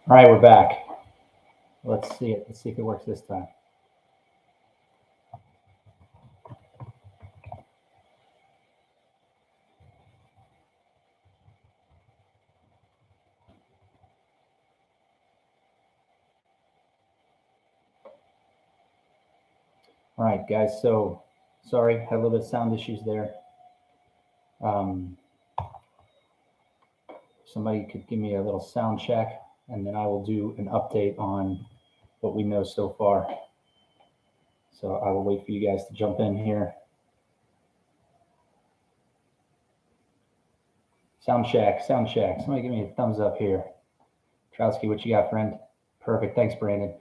All right, we're back. Let's see it. Let's see if it works this time. All right, guys. So sorry, had a little bit of sound issues there. Somebody could give me a little sound check, and then I will do an update on what we know so far. So I will wait for you guys to jump in here. Sound check, sound check. Somebody give me a thumbs up here. Trotsky, what you got, friend? Perfect. Thanks, Brandon.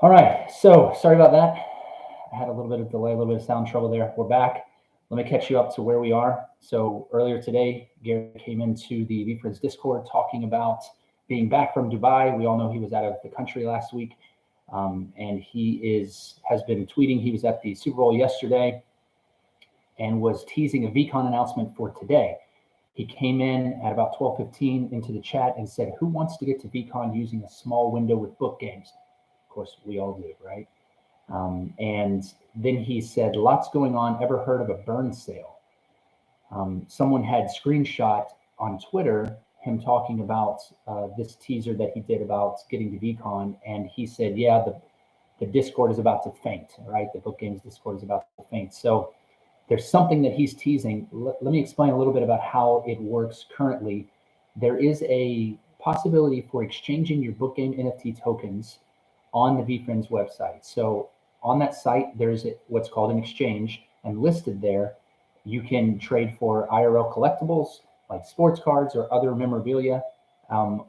All right. So sorry about that. I had a little bit of delay, a little bit of sound trouble there. We're back. Let me catch you up to where we are. So earlier today, Gary came into the VeeFriends Discord talking about being back from Dubai. We all know he was out of the country last week, and he has been tweeting. He was at the Super Bowl yesterday and was teasing a VeeCon announcement for today. He came in at about 12:15 into the chat and said, "Who wants to get to VeeCon using a small window with book games?" Of course, we all do, right? And then he said, "Lots going on. Ever heard of a burn sale?" Someone had screenshot on Twitter him talking about this teaser that he did about getting to VeeCon, and he said, "Yeah, the Discord is about to faint, right? The book games Discord is about to faint." So there's something that he's teasing. Let me explain a little bit about how it works currently. There is a possibility for exchanging your book game NFT tokens on the VeeFriends website. So on that site, there's what's called an exchange, and listed there, you can trade for IRL collectibles like sports cards or other memorabilia,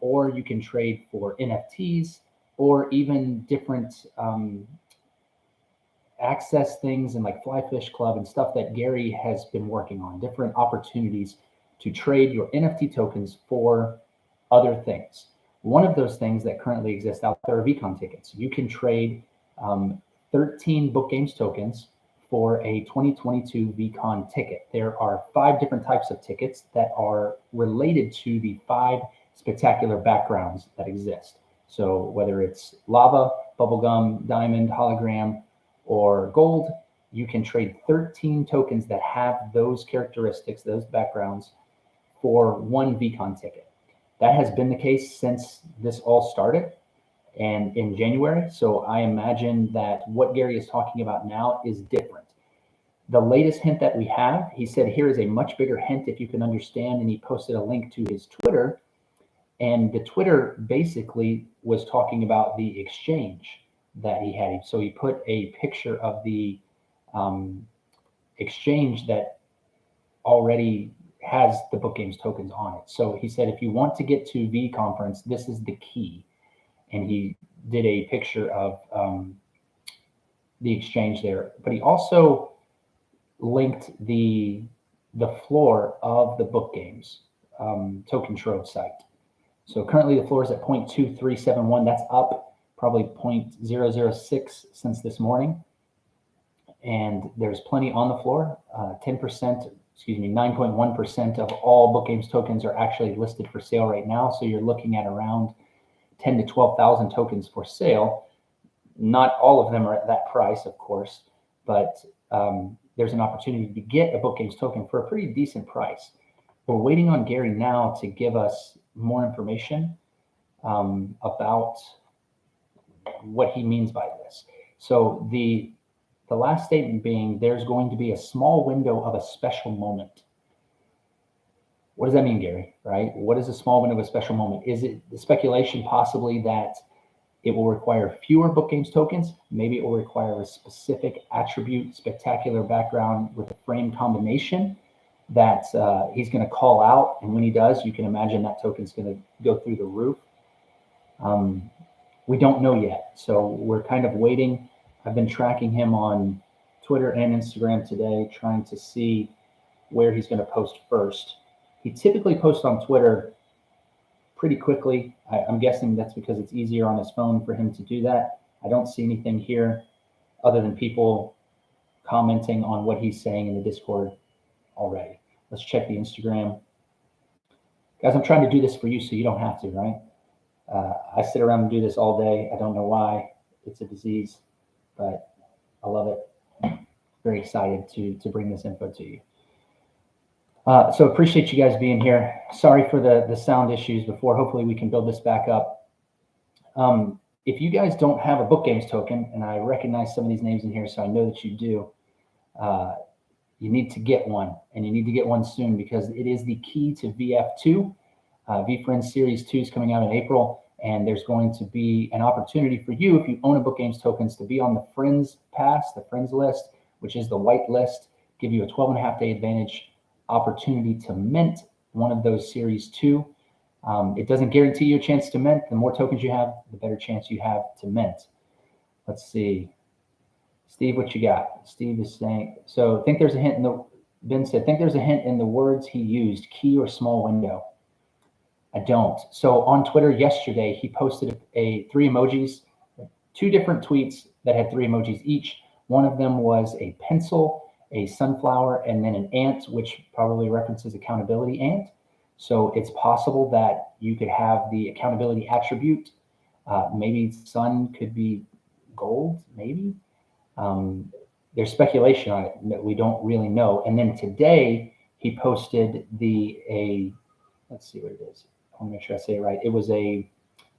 or you can trade for NFTs or even different access things and like Fly Fish Club and stuff that Gary has been working on, different opportunities to trade your NFT tokens for other things. One of those things that currently exist out there are VeeCon tickets. You can trade 13 book games tokens for a 2022 VeeCon ticket. There are 5 different types of tickets that are related to the 5 spectacular backgrounds that exist. So whether it's lava, bubblegum, diamond, hologram, or gold, you can trade 13 tokens that have those characteristics, those backgrounds, for one VeeCon ticket. That has been the case since this all started and in January. So I imagine that what Gary is talking about now is different. The latest hint that we have, he said, here is a much bigger hint if you can understand, and he posted a link to his Twitter. And the Twitter basically was talking about the exchange that he had. So he put a picture of the exchange that already has the book games tokens on it. So he said, if you want to get to V Conference, this is the key. And he did a picture of the exchange there. But he also linked the floor of the book games token trove site. So currently the floor is at 0.2371. That's up probably 0.006 since this morning. And there's plenty on the floor. 9.1% of all book games tokens are actually listed for sale right now. So you're looking at around 10 to 12,000 tokens for sale. Not all of them are at that price, of course, but there's an opportunity to get a book games token for a pretty decent price. We're waiting on Gary now to give us more information about what he means by this. So the last statement being, there's going to be a small window of a special moment. What does that mean, Gary, right? What is a small window of a special moment? Is it the speculation possibly that it will require fewer book games tokens? Maybe it will require a specific attribute, spectacular background with a frame combination that he's going to call out. And when he does, you can imagine that token's going to go through the roof. We don't know yet. So we're kind of waiting. I've been tracking him on Twitter and Instagram today, trying to see where he's going to post first. He typically posts on Twitter pretty quickly. I'm guessing that's because it's easier on his phone for him to do that. I don't see anything here other than people commenting on what he's saying in the Discord already. Let's check the Instagram. Guys, I'm trying to do this for you so you don't have to, right? I sit around and do this all day. I don't know why. It's a disease, but I love it. Very excited to bring this info to you. So appreciate you guys being here. Sorry for the sound issues before. Hopefully we can build this back up. If you guys don't have a book games token, and I recognize some of these names in here, so I know that you do, you need to get one, and you need to get one soon because it is the key to VF2. VeeFriends Series 2 is coming out in April, and there's going to be an opportunity for you, if you own a book games tokens, to be on the Friends Pass, the Friends list, which is the white list, give you a 12.5-day advantage opportunity to mint one of those Series 2. It doesn't guarantee you a chance to mint. The more tokens you have, the better chance you have to mint. Let's see. Steve, what you got? Steve is saying, so think there's a hint in the, Ben said, think there's a hint in the words he used, key or small window. I don't. So on Twitter yesterday, he posted three emojis, two different tweets that had three emojis each. One of them was a pencil, a sunflower, and then an ant, which probably references accountability ant. So it's possible that you could have the accountability attribute. Maybe sun could be gold, maybe. There's speculation on it that we don't really know. And then today he posted let's see what it is. I want to make sure I say it right. It was a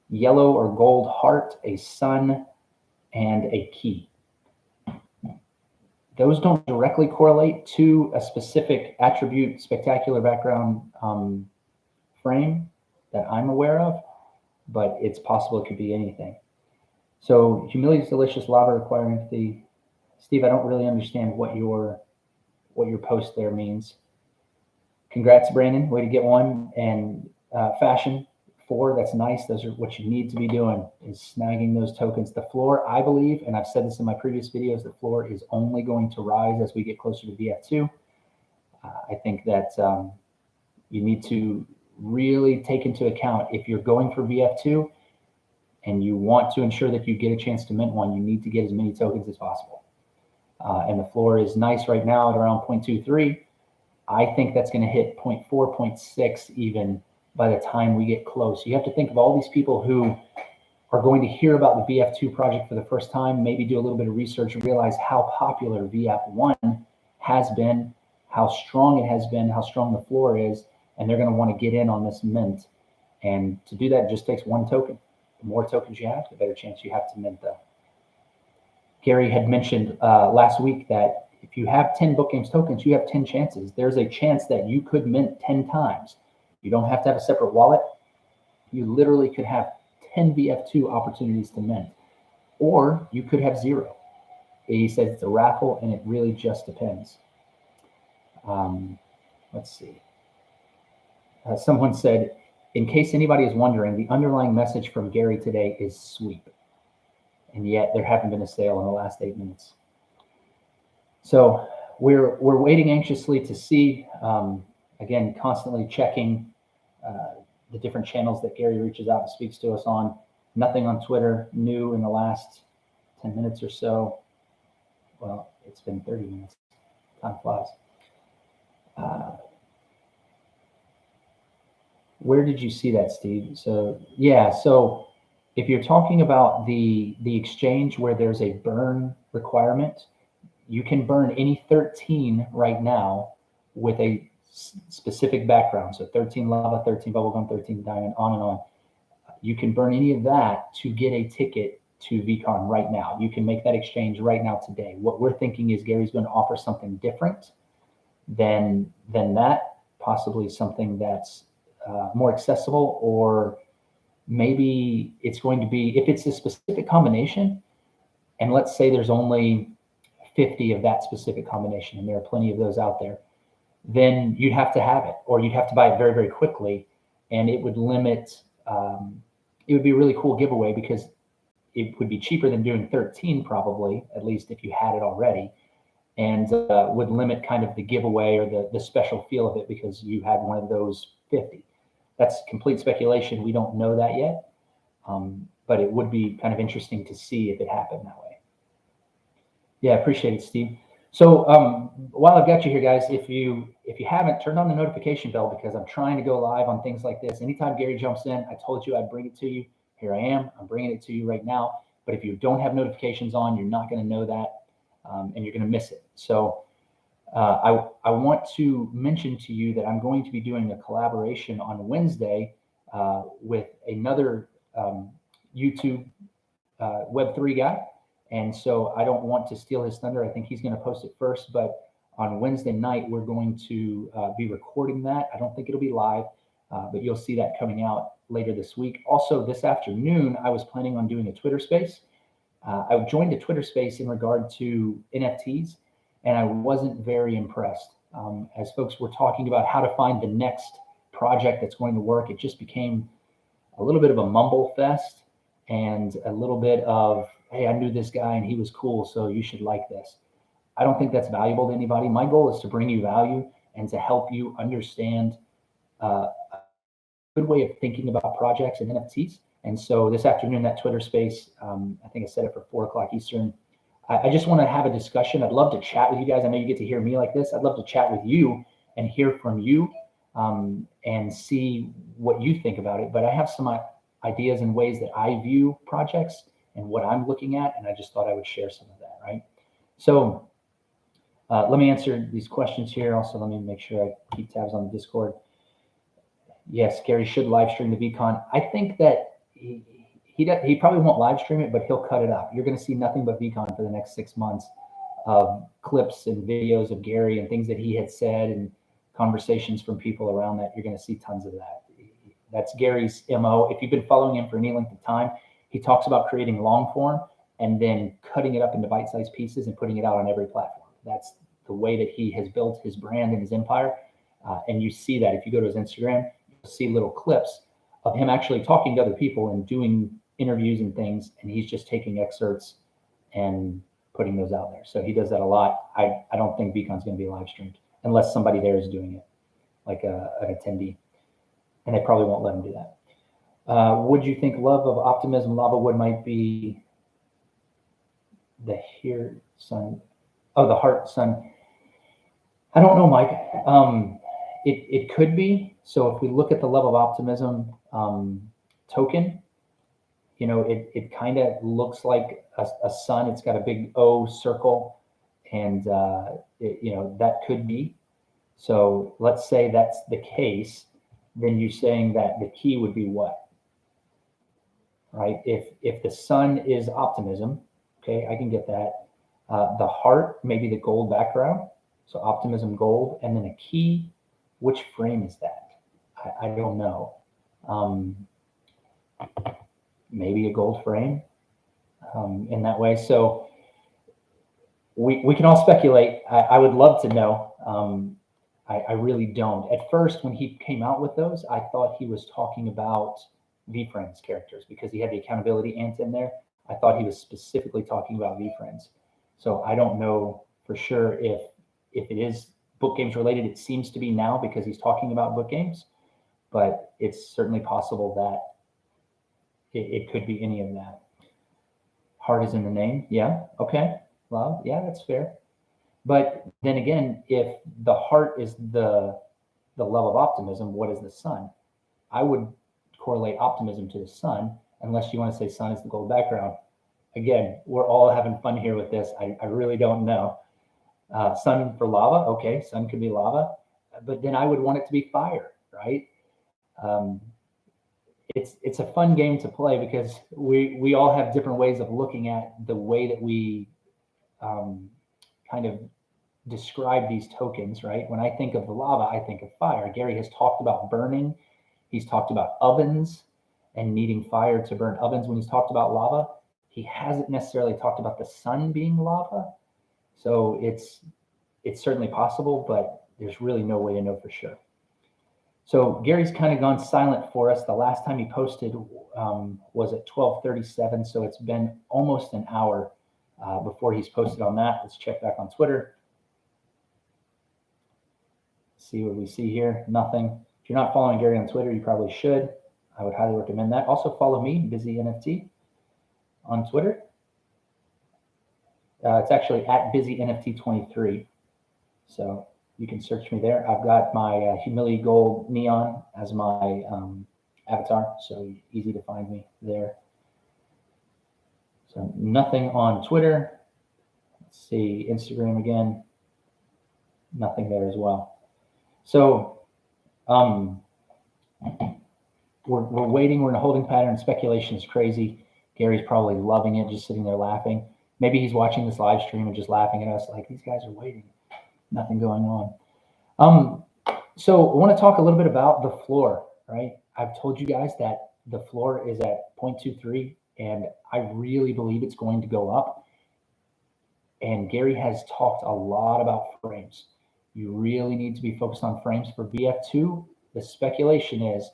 yellow or gold heart, a sun, and a key. Those don't directly correlate to a specific attribute, spectacular background frame that I'm aware of, but it's possible it could be anything. So humility is delicious, lava requiring empathy. Steve, I don't really understand what your post there means. Congrats, Brandon. Way to get one. And fashion 4, that's nice. Those are what you need to be doing, is snagging those tokens. The floor, I believe, and I've said this in my previous videos, the floor is only going to rise as we get closer to VF2. I think that you need to really take into account, if you're going for VF2 and you want to ensure that you get a chance to mint one, you need to get as many tokens as possible. And the floor is nice right now at around 0.23. I think that's going to hit 0.4, 0.6 even by the time we get close. You have to think of all these people who are going to hear about the VF2 project for the first time, maybe do a little bit of research and realize how popular VF1 has been, how strong it has been, how strong the floor is, and they're going to want to get in on this mint. And to do that, it just takes one token. The more tokens you have, the better chance you have to mint them. Gary had mentioned last week that if you have 10 book games tokens, you have 10 chances. There's a chance that you could mint 10 times. You don't have to have a separate wallet. You literally could have 10 VF2 opportunities to mint, or you could have 0. He said it's a raffle, and it really just depends. Let's see. Someone said, in case anybody is wondering, the underlying message from Gary today is sweep. And yet there haven't been a sale in the last 8 minutes. So we're waiting anxiously to see, again, constantly checking the different channels that Gary reaches out and speaks to us on. Nothing on Twitter new in the last 10 minutes or so. Well, it's been 30 minutes. Time flies. Where did you see that, Steve? So yeah, so if you're talking about the exchange where there's a burn requirement, you can burn any 13 right now with a specific background. So 13 lava, 13 bubblegum, 13 diamond, on and on. You can burn any of that to get a ticket to VeeCon right now. You can make that exchange right now today. What we're thinking is Gary's going to offer something different than that, possibly something that's more accessible, or maybe it's going to be, if it's a specific combination, and let's say there's only 50 of that specific combination, and there are plenty of those out there, then you'd have to have it, or you'd have to buy it very, very quickly, and it would limit, it would be a really cool giveaway because it would be cheaper than doing 13 probably, at least if you had it already, and would limit kind of the giveaway or the special feel of it because you had one of those 50. That's complete speculation. We don't know that yet, but it would be kind of interesting to see if it happened that way. Yeah, appreciate it, Steve. So while I've got you here, guys, if you haven't, turn on the notification bell because I'm trying to go live on things like this. Anytime Gary jumps in, I told you I'd bring it to you. here I am. I'm bringing it to you right now. But if you don't have notifications on, you're not going to know that, and you're going to miss it. So I want to mention to you that I'm going to be doing a collaboration on Wednesday with another YouTube Web3 guy. And so I don't want to steal his thunder. I think he's going to post it first, but on Wednesday night, we're going to be recording that. I don't think it'll be live, but you'll see that coming out later this week. Also, this afternoon, I was planning on doing a Twitter space. I joined a Twitter space in regard to NFTs, and I wasn't very impressed. As folks were talking about how to find the next project that's going to work, it just became a little bit of a mumble fest and a little bit of, hey, I knew this guy and he was cool, so you should like this. I don't think that's valuable to anybody. My goal is to bring you value and to help you understand a good way of thinking about projects and NFTs. And so this afternoon, that Twitter space, I think I set it for 4 o'clock Eastern. I just want to have a discussion. I'd love to chat with you guys. I know you get to hear me like this. I'd love to chat with you and hear from you and see what you think about it. But I have some ideas and ways that I view projects and what I'm looking at, and I just thought I would share some of that, right? So let me answer these questions here. Also, let me make sure I keep tabs on the Discord. Yes, Gary should live stream the VeeCon. I think that he probably won't live stream it, but he'll cut it up. You're going to see nothing but VeeCon for the next 6 months of clips and videos of Gary and things that he had said and conversations from people around that. You're going to see tons of that. That's Gary's MO. If you've been following him for any length of time, he talks about creating long form and then cutting it up into bite-sized pieces and putting it out on every platform. That's the way that he has built his brand and his empire. And you see that if you go to his Instagram, you'll see little clips of him actually talking to other people and doing interviews and things. And he's just taking excerpts and putting those out there. So he does that a lot. I don't think VeeCon's going to be live streamed unless somebody there is doing it, like an attendee. And they probably won't let him do that. Would you think love of optimism, lava wood might be the here sun? Oh, the heart sun. I don't know, Mike. It could be. So if we look at the love of optimism token, you know, it kind of looks like a sun. It's got a big O circle, and you know, that could be. So let's say that's the case. Then you're saying that the key would be what? Right? If the sun is optimism, okay, I can get that. The heart, maybe the gold background. So optimism, gold, and then a key. Which frame is that? I don't know. Maybe a gold frame in that way. So we can all speculate. I would love to know. I really don't. At first, when he came out with those, I thought he was talking about VeeFriends characters because he had the accountability ant in there. I thought he was specifically talking about VeeFriends. So I don't know for sure if it is book games related. It seems to be now because he's talking about book games, but it's certainly possible that it could be any of that. Heart is in the name. Yeah. Okay. Well, yeah, that's fair. But then again, if the heart is the love of optimism, what is the sun? I would correlate optimism to the sun, unless you want to say sun is the gold background. Again, we're all having fun here with this. I really don't know. Sun for lava, okay, sun could be lava, but then I would want it to be fire, right? It's a fun game to play because we all have different ways of looking at the way that we kind of describe these tokens, right? When I think of the lava, I think of fire. Gary has talked about burning. He's talked about ovens and needing fire to burn ovens when he's talked about lava. He hasn't necessarily talked about the sun being lava. So it's certainly possible, but there's really no way to know for sure. So Gary's kind of gone silent for us. The last time he posted was at 12:37. So it's been almost an hour before he's posted on that. Let's check back on Twitter. See what we see here. Nothing. If you're not following Gary on Twitter, you probably should. I would highly recommend that. Also follow me, Busy NFT, on Twitter. It's actually at BusyNFT23. So you can search me there. I've got my Humility Gold Neon as my avatar, so easy to find me there. So nothing on Twitter. Let's see, Instagram again. Nothing there as well. So we're waiting. We're in a holding pattern. Speculation is crazy. Gary's probably loving it, just sitting there laughing. Maybe he's watching this live stream and just laughing at us like, these guys are waiting. Nothing going on. So I want to talk a little bit about the floor, right? I've told you guys that the floor is at 0.23, and I really believe it's going to go up. And Gary has talked a lot about frames. You really need to be focused on frames for VF2. The speculation is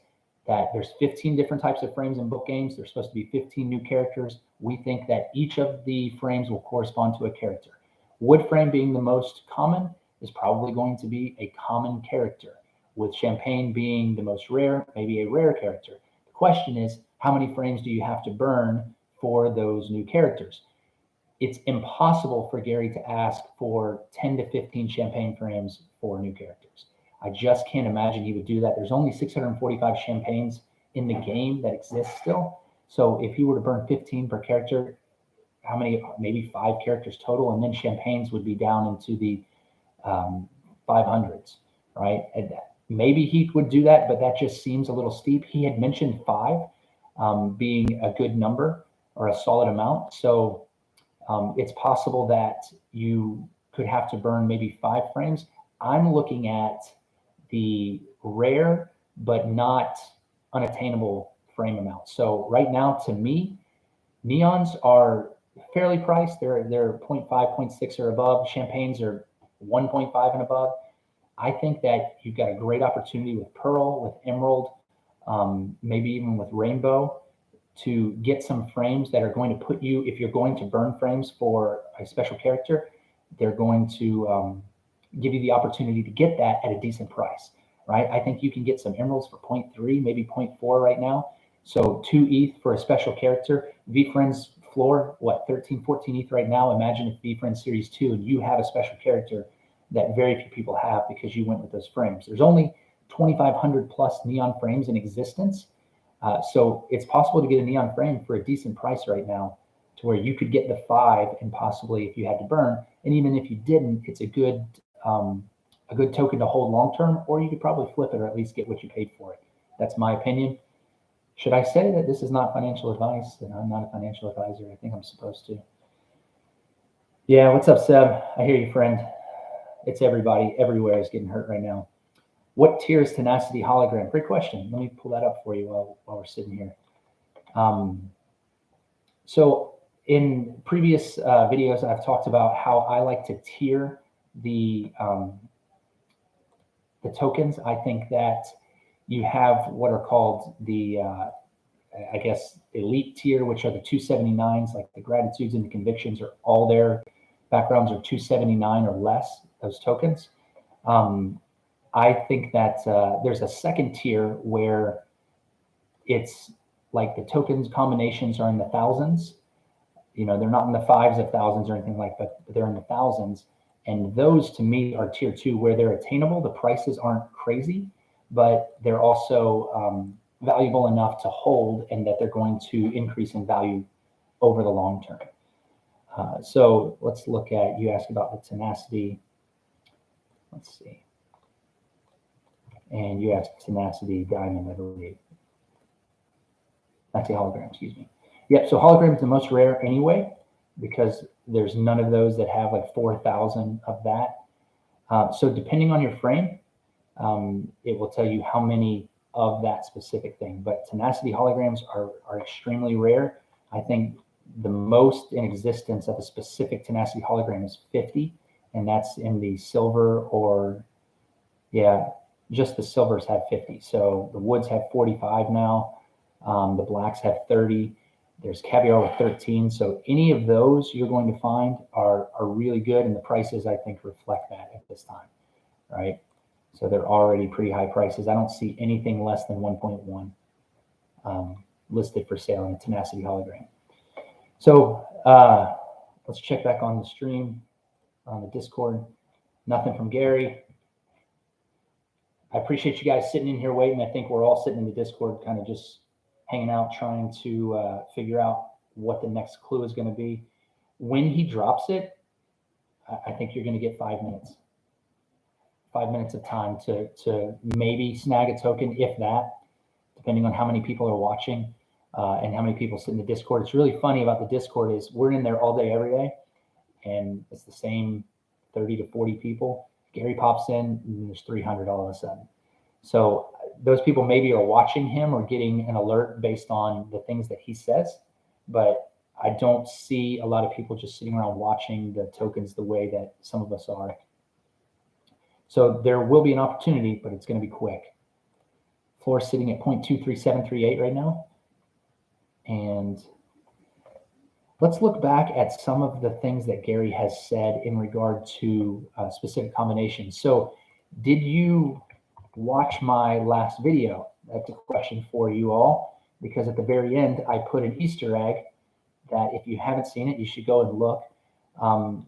that there's 15 different types of frames in book games. There's supposed to be 15 new characters. We think that each of the frames will correspond to a character. Wood frame being the most common is probably going to be a common character, with champagne being the most rare, maybe a rare character. The question is, how many frames do you have to burn for those new characters? It's impossible for Gary to ask for 10 to 15 champagne frames for new characters. I just can't imagine he would do that. There's only 645 champagnes in the game that exist still. So if he were to burn 15 per character, how many? Maybe 5 characters total, and then champagnes would be down into the 500s, right? And maybe he would do that, but that just seems a little steep. He had mentioned 5 being a good number or a solid amount. So it's possible that you could have to burn maybe 5 frames. I'm looking at the rare but not unattainable frame amount. So right now, to me, neons are fairly priced. They're 0.5, 0.6 or above. Champagnes are 1.5 and above. I think that you've got a great opportunity with Pearl, with Emerald, maybe even with Rainbow, to get some frames that are going to put you, if you're going to burn frames for a special character, they're going to give you the opportunity to get that at a decent price, right? I think you can get some Emeralds for 0.3, maybe 0.4 right now. So 2 ETH for a special character. VeeFriends floor, what, 13, 14 ETH right now? Imagine if VeeFriends Series 2 and you have a special character that very few people have because you went with those frames. There's only 2,500 plus neon frames in existence. So it's possible to get a neon frame for a decent price right now, to where you could get the 5 and possibly, if you had to burn, and even if you didn't, it's a good token to hold long term, or you could probably flip it or at least get what you paid for it. That's my opinion. Should I say that this is not financial advice, and I'm not a financial advisor? I think I'm supposed to. Yeah, what's up, Seb? I hear you, friend. It's everybody everywhere is getting hurt right now. What tier is Tenacity Hologram? Great question. Let me pull that up for you while we're sitting here. So in previous videos, I've talked about how I like to tier the tokens. I think that you have what are called the, I guess, elite tier, which are the 279s, like the gratitudes and the convictions are all their backgrounds are 279 or less, those tokens. I think that there's a second tier where it's like the tokens combinations are in the thousands. You know, they're not in the 5s of thousands or anything like that, but they're in the thousands. And those to me are tier 2, where they're attainable. The prices aren't crazy, but they're also valuable enough to hold, and that they're going to increase in value over the long term. So let's look at, you asked about the Tenacity. Let's see. And you asked Tenacity Diamond, I believe. Tenacity Hologram, excuse me. Yep, so Hologram is the most rare anyway, because there's none of those that have like 4,000 of that. So depending on your frame, it will tell you how many of that specific thing. But Tenacity Holograms are extremely rare. I think the most in existence of a specific Tenacity Hologram is 50, and that's in the silver, or yeah, just the silvers have 50. So the woods have 45 now. The blacks have 30. There's Caviar with 13. So any of those you're going to find are really good, and the prices, I think, reflect that at this time, right? So they're already pretty high prices. I don't see anything less than 1.1 listed for sale in a Tenacity Hologram. So let's check back on the stream, on the Discord. Nothing from Gary. I appreciate you guys sitting in here waiting. I think we're all sitting in the Discord kind of just hanging out, trying to figure out what the next clue is going to be. When he drops it, I think you're going to get 5 minutes. 5 minutes of time to maybe snag a token, if that, depending on how many people are watching and how many people sit in the Discord. It's really funny about the Discord is we're in there all day, every day, and it's the same 30 to 40 people. Gary pops in, and there's 300 all of a sudden. So those people maybe are watching him or getting an alert based on the things that he says, but I don't see a lot of people just sitting around watching the tokens the way that some of us are. So there will be an opportunity, but it's going to be quick. Floor sitting at 0.23738 right now. And let's look back at some of the things that Gary has said in regard to specific combinations. So did you watch my last video? That's a question for you all, because at the very end, I put an Easter egg that if you haven't seen it, you should go and look,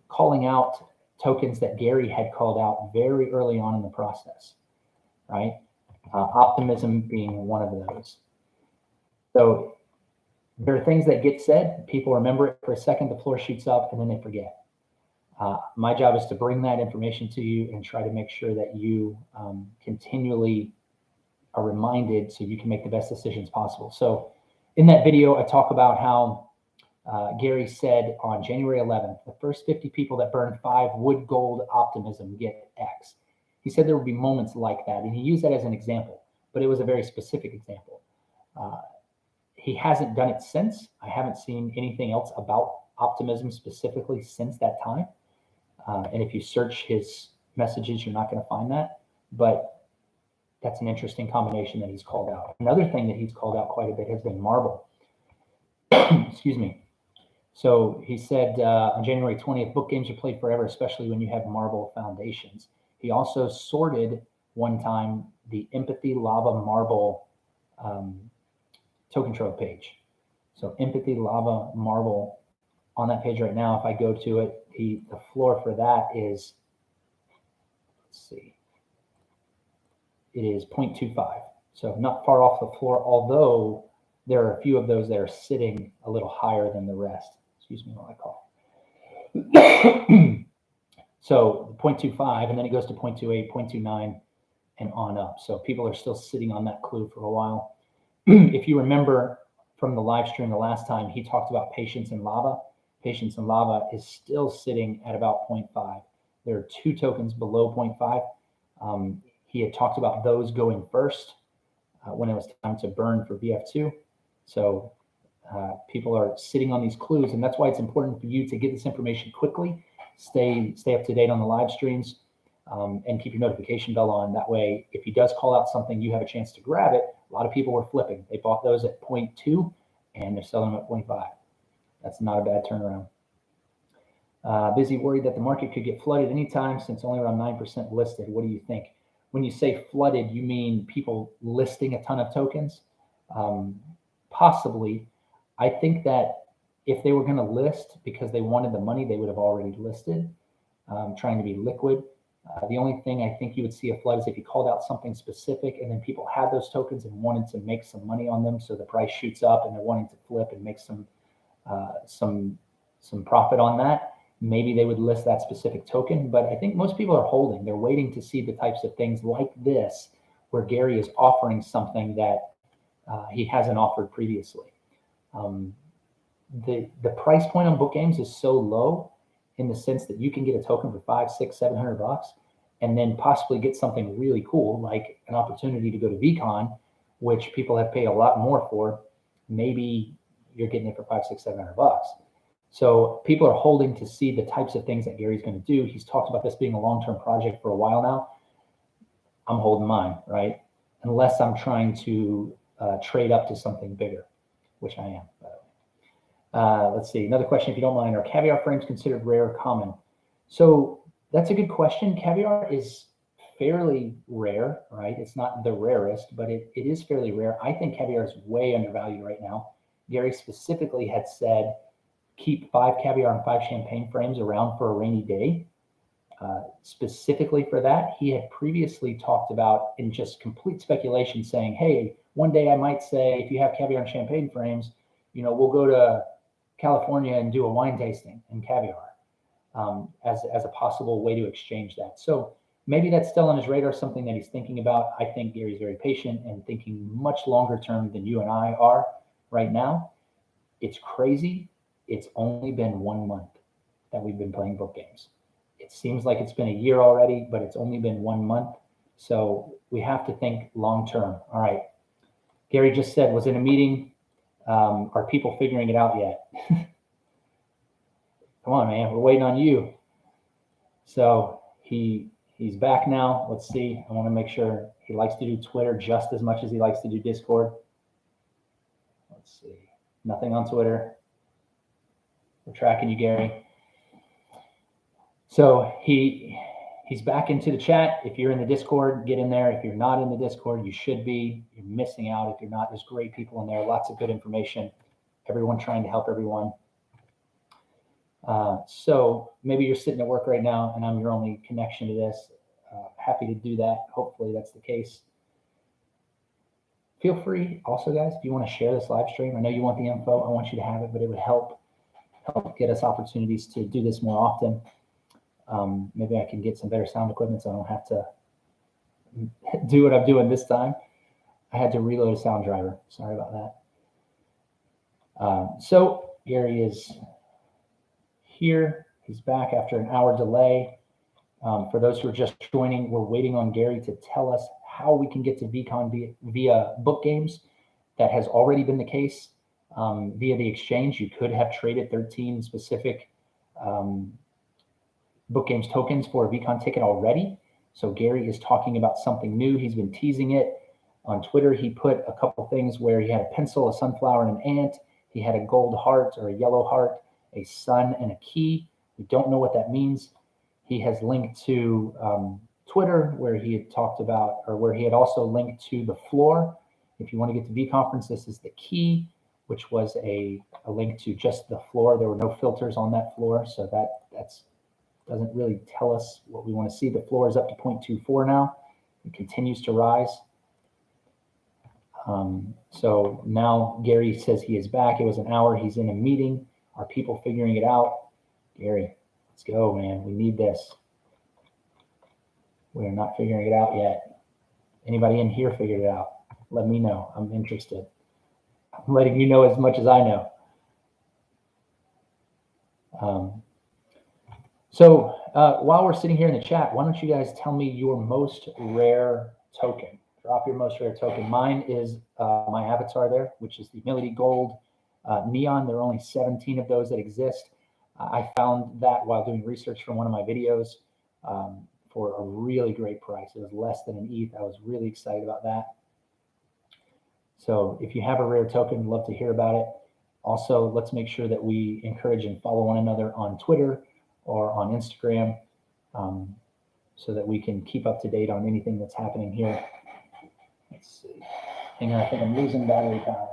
calling out tokens that Gary had called out very early on in the process, right? Optimism being one of those. So there are things that get said, people remember it for a second, the floor shoots up, and then they forget. My job is to bring that information to you and try to make sure that you continually are reminded so you can make the best decisions possible. So in that video, I talk about how Gary said on January 11th, the first 50 people that burn 5 wood gold optimism get X. He said there would be moments like that, and he used that as an example, but it was a very specific example. He hasn't done it since. I haven't seen anything else about optimism specifically since that time. And if you search his messages, you're not going to find that. But that's an interesting combination that he's called out. Another thing that he's called out quite a bit has been marble. Excuse me. So he said on January 20th, book games are played forever, especially when you have marble foundations. He also sorted one time the empathy lava marble token trove page. So empathy lava marble on that page right now, if I go to it, the floor for that is, let's see, it is 0.25. So not far off the floor, although there are a few of those that are sitting a little higher than the rest. Excuse me while I cough. So 0.25, and then it goes to 0.28, 0.29, and on up. So people are still sitting on that clue for a while. If you remember from the live stream the last time, he talked about patience and lava. Patience and lava is still sitting at about 0.5. There are 2 tokens below 0.5. He had talked about those going first when it was time to burn for VF2. So people are sitting on these clues, and that's why it's important for you to get this information quickly, stay up to date on the live streams, and keep your notification bell on. That way, if he does call out something, you have a chance to grab it. A lot of people were flipping. They bought those at 0.2, and they're selling them at 0.5. That's not a bad turnaround. Busy worried that the market could get flooded anytime since only around 9% listed. What do you think? When you say flooded, you mean people listing a ton of tokens? Possibly. I think that if they were going to list because they wanted the money, they would have already listed, trying to be liquid. The only thing I think you would see a flood is if you called out something specific and then people had those tokens and wanted to make some money on them, so the price shoots up and they're wanting to flip and make some profit on that. Maybe they would list that specific token, but I think most people are holding. They're waiting to see the types of things like this, where Gary is offering something that he hasn't offered previously. The price point on book games is so low in the sense that you can get a token for $500, $600, $700 and then possibly get something really cool, like an opportunity to go to VeeCon, which people have paid a lot more for. Maybe you're getting it for $500, $600, $700. So people are holding to see the types of things that Gary's going to do. He's talked about this being a long-term project for a while now. I'm holding mine, right? Unless I'm trying to trade up to something bigger, which I am, by the way. Let's see, another question, if you don't mind. Are Caviar frames considered rare or common? So that's a good question. Caviar is fairly rare, right? It's not the rarest, but it is fairly rare. I think Caviar is way undervalued right now. Gary specifically had said, keep 5 Caviar and 5 champagne frames around for a rainy day. specifically for that. He had previously talked about, in just complete speculation, saying, hey, one day I might say, if you have Caviar and champagne frames, we'll go to California and do a wine tasting in Caviar as a possible way to exchange that. So maybe that's still on his radar, something that he's thinking about. I think Gary's very patient and thinking much longer term than you and I are right now. It's crazy. It's only been 1 month that we've been playing book games. It seems like it's been a year already, but it's only been 1 month. So we have to think long term. All right. Gary just said, was in a meeting. Are people figuring it out yet? Come on, man. We're waiting on you. So he's back now. Let's see. I want to make sure he likes to do Twitter just as much as he likes to do Discord. Let's see. Nothing on Twitter. We're tracking you, Gary. So he's back into the chat. If you're in the Discord, get in there. If you're not in the Discord, you should be. You're missing out. If you're not, there's great people in there. Lots of good information. Everyone trying to help everyone. So maybe you're sitting at work right now and I'm your only connection to this. Happy to do that. Hopefully that's the case. Feel free also, guys, if you want to share this live stream. I know you want the info. I want you to have it, but it would help get us opportunities to do this more often. Maybe I can get some better sound equipment so I don't have to do what I'm doing this time. I had to reload a sound driver. Sorry about that. So Gary is here. He's back after an hour delay. For those who are just joining, we're waiting on Gary to tell us how we can get to VeeCon via book games. That has already been the case via the exchange. You could have traded 13 specific book games tokens for a VeeCon ticket already. So Gary is talking about something new. He's been teasing it on Twitter. He put a couple things where he had a pencil, a sunflower, and an ant. He had a gold heart or a yellow heart, a sun, and a key. We don't know what that means. He has linked to Twitter where he had talked about, or where he had also linked to the floor. If you want to get to VeeConference, this is the key, which was a link to just the floor. There were no filters on that floor, so that's doesn't really tell us what we want to see. The floor is up to 0.24 now. It continues to rise. So now Gary says he is back. It was an hour. He's in a meeting. Are people figuring it out? Gary, let's go, man. We need this. We're not figuring it out yet. Anybody in here figured it out? Let me know. I'm interested. I'm letting you know as much as I know. So while we're sitting here in the chat, why don't you guys tell me your most rare token? Drop your most rare token. Mine is my avatar there, which is the Humility Gold Neon. There are only 17 of those that exist. I found that while doing research for one of my videos for a really great price. It was less than an ETH. I was really excited about that. So if you have a rare token, love to hear about it. Also, let's make sure that we encourage and follow one another on Twitter or on Instagram so that we can keep up to date on anything that's happening here. Let's see. Hang on, I think I'm losing battery power.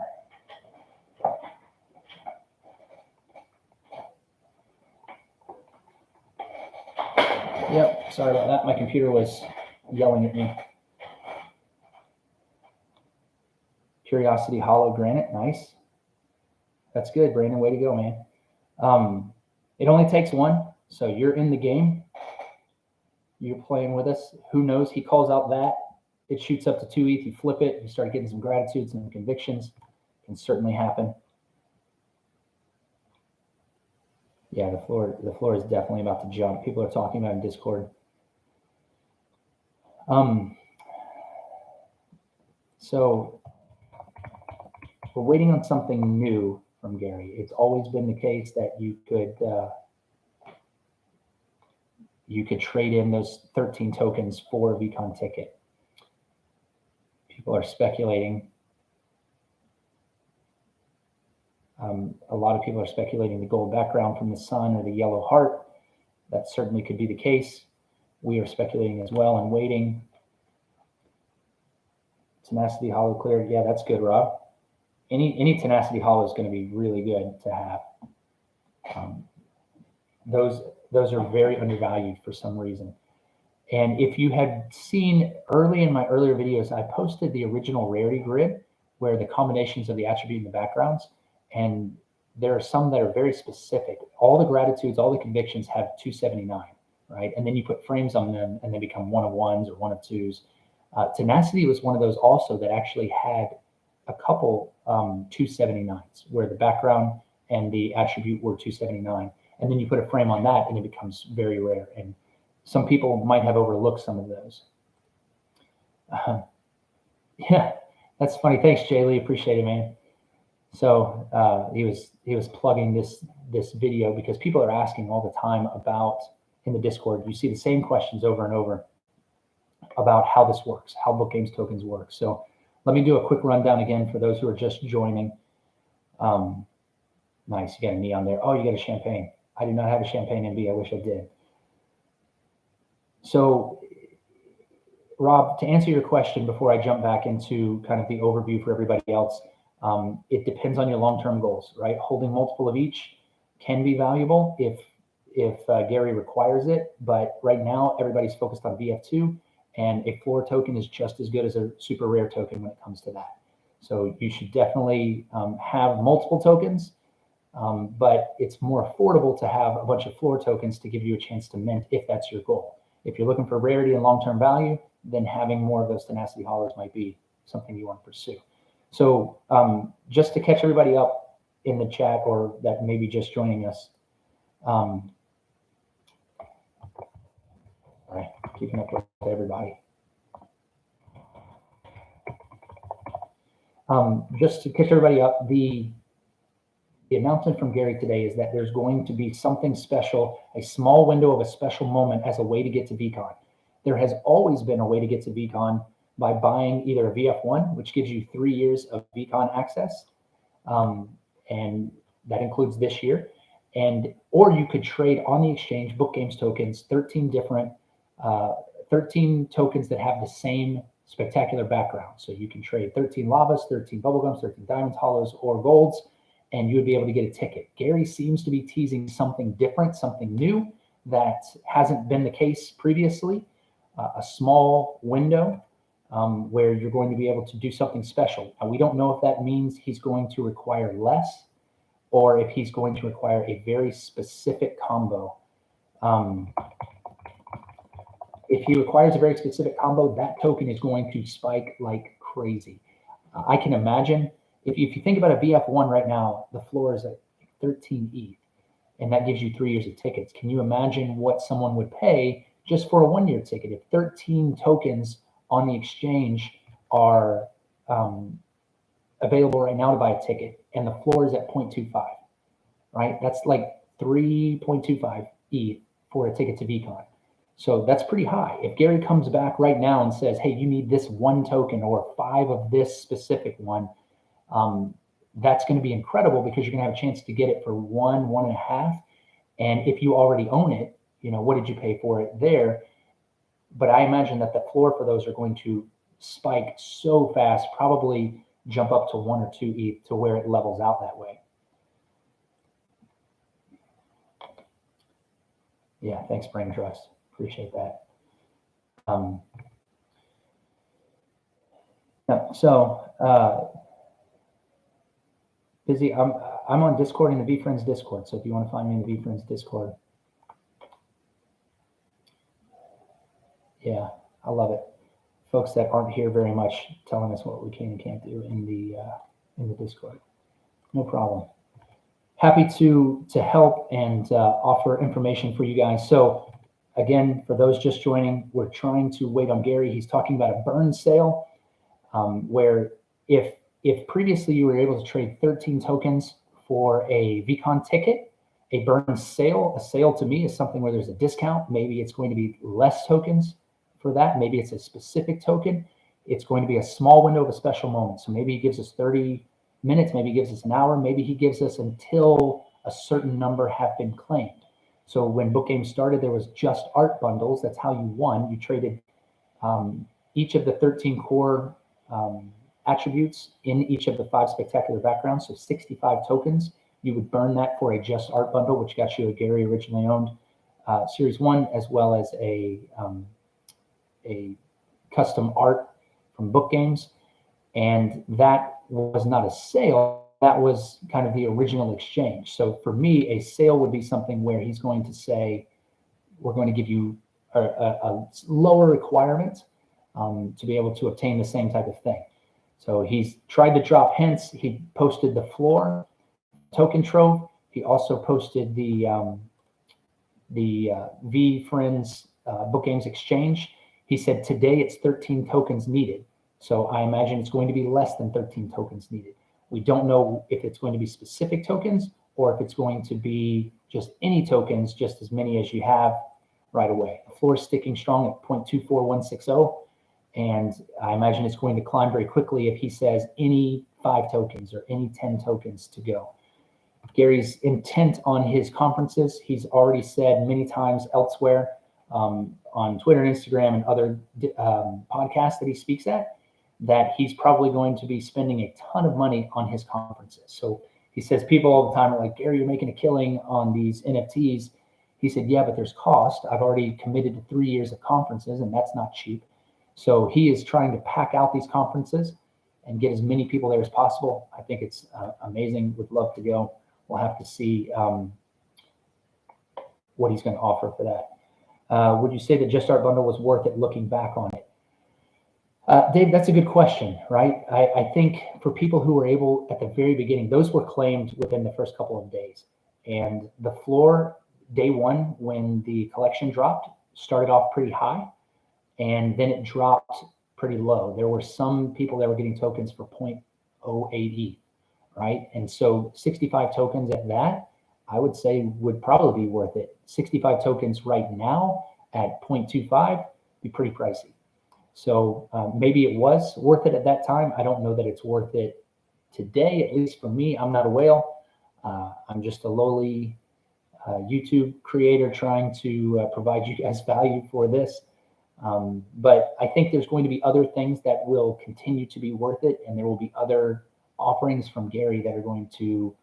Yep, sorry about that. My computer was yelling at me. Curiosity Hollow Granite, nice. That's good, Brandon. Way to go, man. It only takes one, so you're in the game. You're playing with us. Who knows? He calls out that. It shoots up to 2 ETH. You flip it. You start getting some gratitudes and convictions. Can certainly happen. Yeah, the floor is definitely about to jump. People are talking about it in Discord. So we're waiting on something new from Gary. It's always been the case that you could trade in those 13 tokens for a VeeCon ticket. People are speculating. A lot of people are speculating the gold background from the sun or the yellow heart. That certainly could be the case. We are speculating as well and waiting. Tenacity Hollow cleared. Yeah, that's good, Rob. Any Tenacity Hollow is going to be really good to have. those are very undervalued for some reason. And if you had seen early in my earlier videos, I posted the original rarity grid where the combinations of the attribute and the backgrounds, and there are some that are very specific. All the gratitudes, all the convictions have 279, right? And then you put frames on them and they become 1 of 1s or 1 of 2s. Tenacity was one of those also that actually had a couple 279s where the background and the attribute were 279. And then you put a frame on that and it becomes very rare. And some people might have overlooked some of those. Yeah, that's funny. Thanks, Jay Lee. Appreciate it, man. So he was plugging this video because people are asking all the time about, in the Discord, you see the same questions over and over about how this works, how Book Games tokens work. So let me do a quick rundown again for those who are just joining. Nice, you got a neon there. Oh, you got a champagne. I do not have a champagne MB. I wish I did. So, Rob, to answer your question before I jump back into kind of the overview for everybody else, it depends on your long-term goals, right? Holding multiple of each can be valuable if Gary requires it, but right now everybody's focused on VF2, and a floor token is just as good as a super rare token when it comes to that. So you should definitely have multiple tokens, but it's more affordable to have a bunch of floor tokens to give you a chance to mint if that's your goal. If you're looking for rarity and long-term value, then having more of those tenacity hollers might be something you want to pursue. So just to catch everybody up in the chat or that may be just joining us, all right, keeping up with everybody. Just to catch everybody up, the announcement from Gary today is that there's going to be something special, a small window of a special moment as a way to get to VeeCon. There has always been a way to get to VeeCon by buying either a VF1, which gives you 3 years of VeeCon access, and that includes this year, or you could trade on the exchange Book Games tokens, 13 tokens that have the same spectacular background. So you can trade 13 lavas, 13 bubblegums, 13 diamonds, hollows, or golds, and you would be able to get a ticket. Gary seems to be teasing something different, something new that hasn't been the case previously, a small window where you're going to be able to do something special. And we don't know if that means he's going to require less or if he's going to require a very specific combo. If he requires a very specific combo, that token is going to spike like crazy. I can imagine, if you think about a VF1 right now, the floor is at 13 ETH, and that gives you 3 years of tickets. Can you imagine what someone would pay just for a 1 year ticket? If 13 tokens on the exchange are available right now to buy a ticket, and the floor is at 0.25, right? That's like 3.25 ETH for a ticket to VeeCon. So that's pretty high. If Gary comes back right now and says, hey, you need this 1 token or 5 of this specific one, that's going to be incredible because you're going to have a chance to get it for 1.5. And if you already own it, you know, what did you pay for it there? But I imagine that the floor for those are going to spike so fast, probably jump up to 1 or 2 ETH to where it levels out that way. Yeah, thanks, Brain Trust. Appreciate that. Yeah, so busy. I'm on Discord in the VeeFriends Discord. So if you want to find me in the VeeFriends Discord, yeah, I love it. Folks that aren't here very much telling us what we can and can't do in the Discord. No problem. Happy to help and offer information for you guys. So again, for those just joining, we're trying to wait on Gary. He's talking about a burn sale, where if previously you were able to trade 13 tokens for a VeeCon ticket, a burn sale, a sale to me is something where there's a discount. Maybe it's going to be less tokens for that. Maybe it's a specific token. It's going to be a small window of a special moment. So maybe he gives us 30 minutes, maybe he gives us an hour, maybe he gives us until a certain number have been claimed. So when Book Games started, there was just art bundles. That's how you won. You traded each of the 13 core attributes in each of the 5 spectacular backgrounds. So 65 tokens. You would burn that for a just art bundle, which got you a Gary originally owned Series 1, as well as a custom art from Book Games. And that was not a sale. That was kind of the original exchange. So for me, a sale would be something where he's going to say, we're going to give you a lower requirement to be able to obtain the same type of thing. So he's tried to drop hints. He posted the floor token trove. He also posted the VeeFriends Book Games exchange. He said today it's 13 tokens needed. So I imagine it's going to be less than 13 tokens needed. We don't know if it's going to be specific tokens or if it's going to be just any tokens, just as many as you have right away. The floor is sticking strong at 0.24160. And I imagine it's going to climb very quickly if he says any 5 tokens or any 10 tokens to go. Gary's intent on his conferences, he's already said many times elsewhere on Twitter and Instagram and other podcasts that he speaks at, that he's probably going to be spending a ton of money on his conferences. So he says people all the time are like, Gary, you're making a killing on these NFTs. He said, yeah, but there's cost. I've already committed to 3 years of conferences, and that's not cheap. So he is trying to pack out these conferences and get as many people there as possible. I think it's amazing. Would love to go. We'll have to see what he's going to offer for that. Would you say the Just Art bundle was worth it looking back on it? Dave, that's a good question, right? I think for people who were able at the very beginning, those were claimed within the first couple of days. And the floor, day one, when the collection dropped, started off pretty high, and then it dropped pretty low. There were some people that were getting tokens for 0.08 right? And so 65 tokens at that, I would say would probably be worth it. 65 tokens right now at 0.25 be pretty pricey. So maybe it was worth it at that time. I don't know that it's worth it today, at least for me. I'm not a whale. I'm just a lowly YouTube creator trying to provide you guys value for this. But I think there's going to be other things that will continue to be worth it, and there will be other offerings from Gary that are going to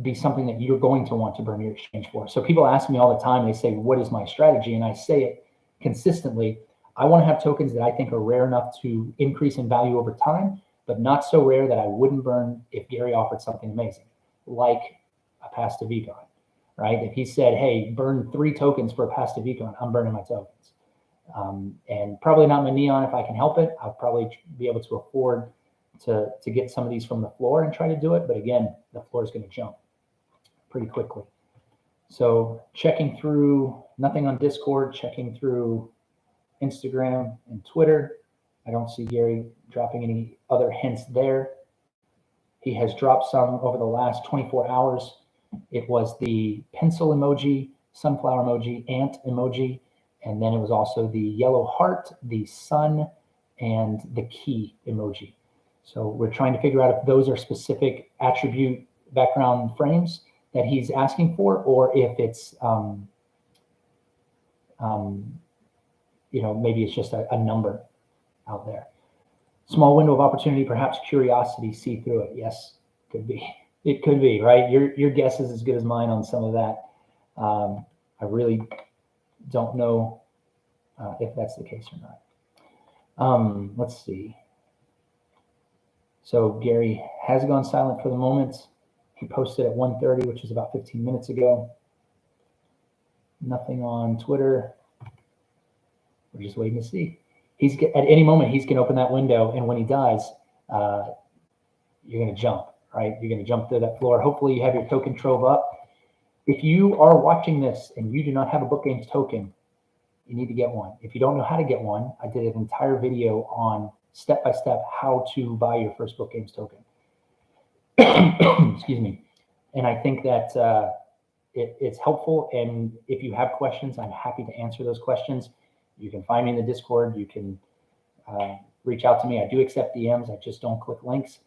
be something that you're going to want to burn your exchange for. So people ask me all the time, they say, what is my strategy? And I say it consistently. I want to have tokens that I think are rare enough to increase in value over time, but not so rare that I wouldn't burn if Gary offered something amazing, like a pass to VeeCon, right? If he said, hey, burn 3 tokens for a pass to VeeCon, I'm burning my tokens. And probably not my neon if I can help it. I'll probably be able to afford to get some of these from the floor and try to do it. But again, the floor is going to jump pretty quickly. So checking through, nothing on Discord, checking through Instagram and Twitter. I don't see Gary dropping any other hints there. He has dropped some over the last 24 hours. It was the pencil emoji, sunflower emoji, ant emoji, and then it was also the yellow heart, the sun, and the key emoji. So we're trying to figure out if those are specific attribute background frames that he's asking for, or if it's, maybe it's just a number out there. Small window of opportunity, perhaps curiosity, see through it. Yes, could be. It could be, right? Your guess is as good as mine on some of that. I really don't know if that's the case or not. Let's see. So Gary has gone silent for the moment. He posted at 1:30, which is about 15 minutes ago. Nothing on Twitter. We're just waiting to see. At any moment, he's going to open that window, and when he does, you're going to jump, right? You're going to jump through that floor. Hopefully you have your token trove up. If you are watching this and you do not have a Book Games token, you need to get one. If you don't know how to get one, I did an entire video on step-by-step how to buy your first Book Games token. Excuse me. And I think that it's helpful. And if you have questions, I'm happy to answer those questions. You can find me in the Discord. You can reach out to me. I do accept DMs. I just don't click links.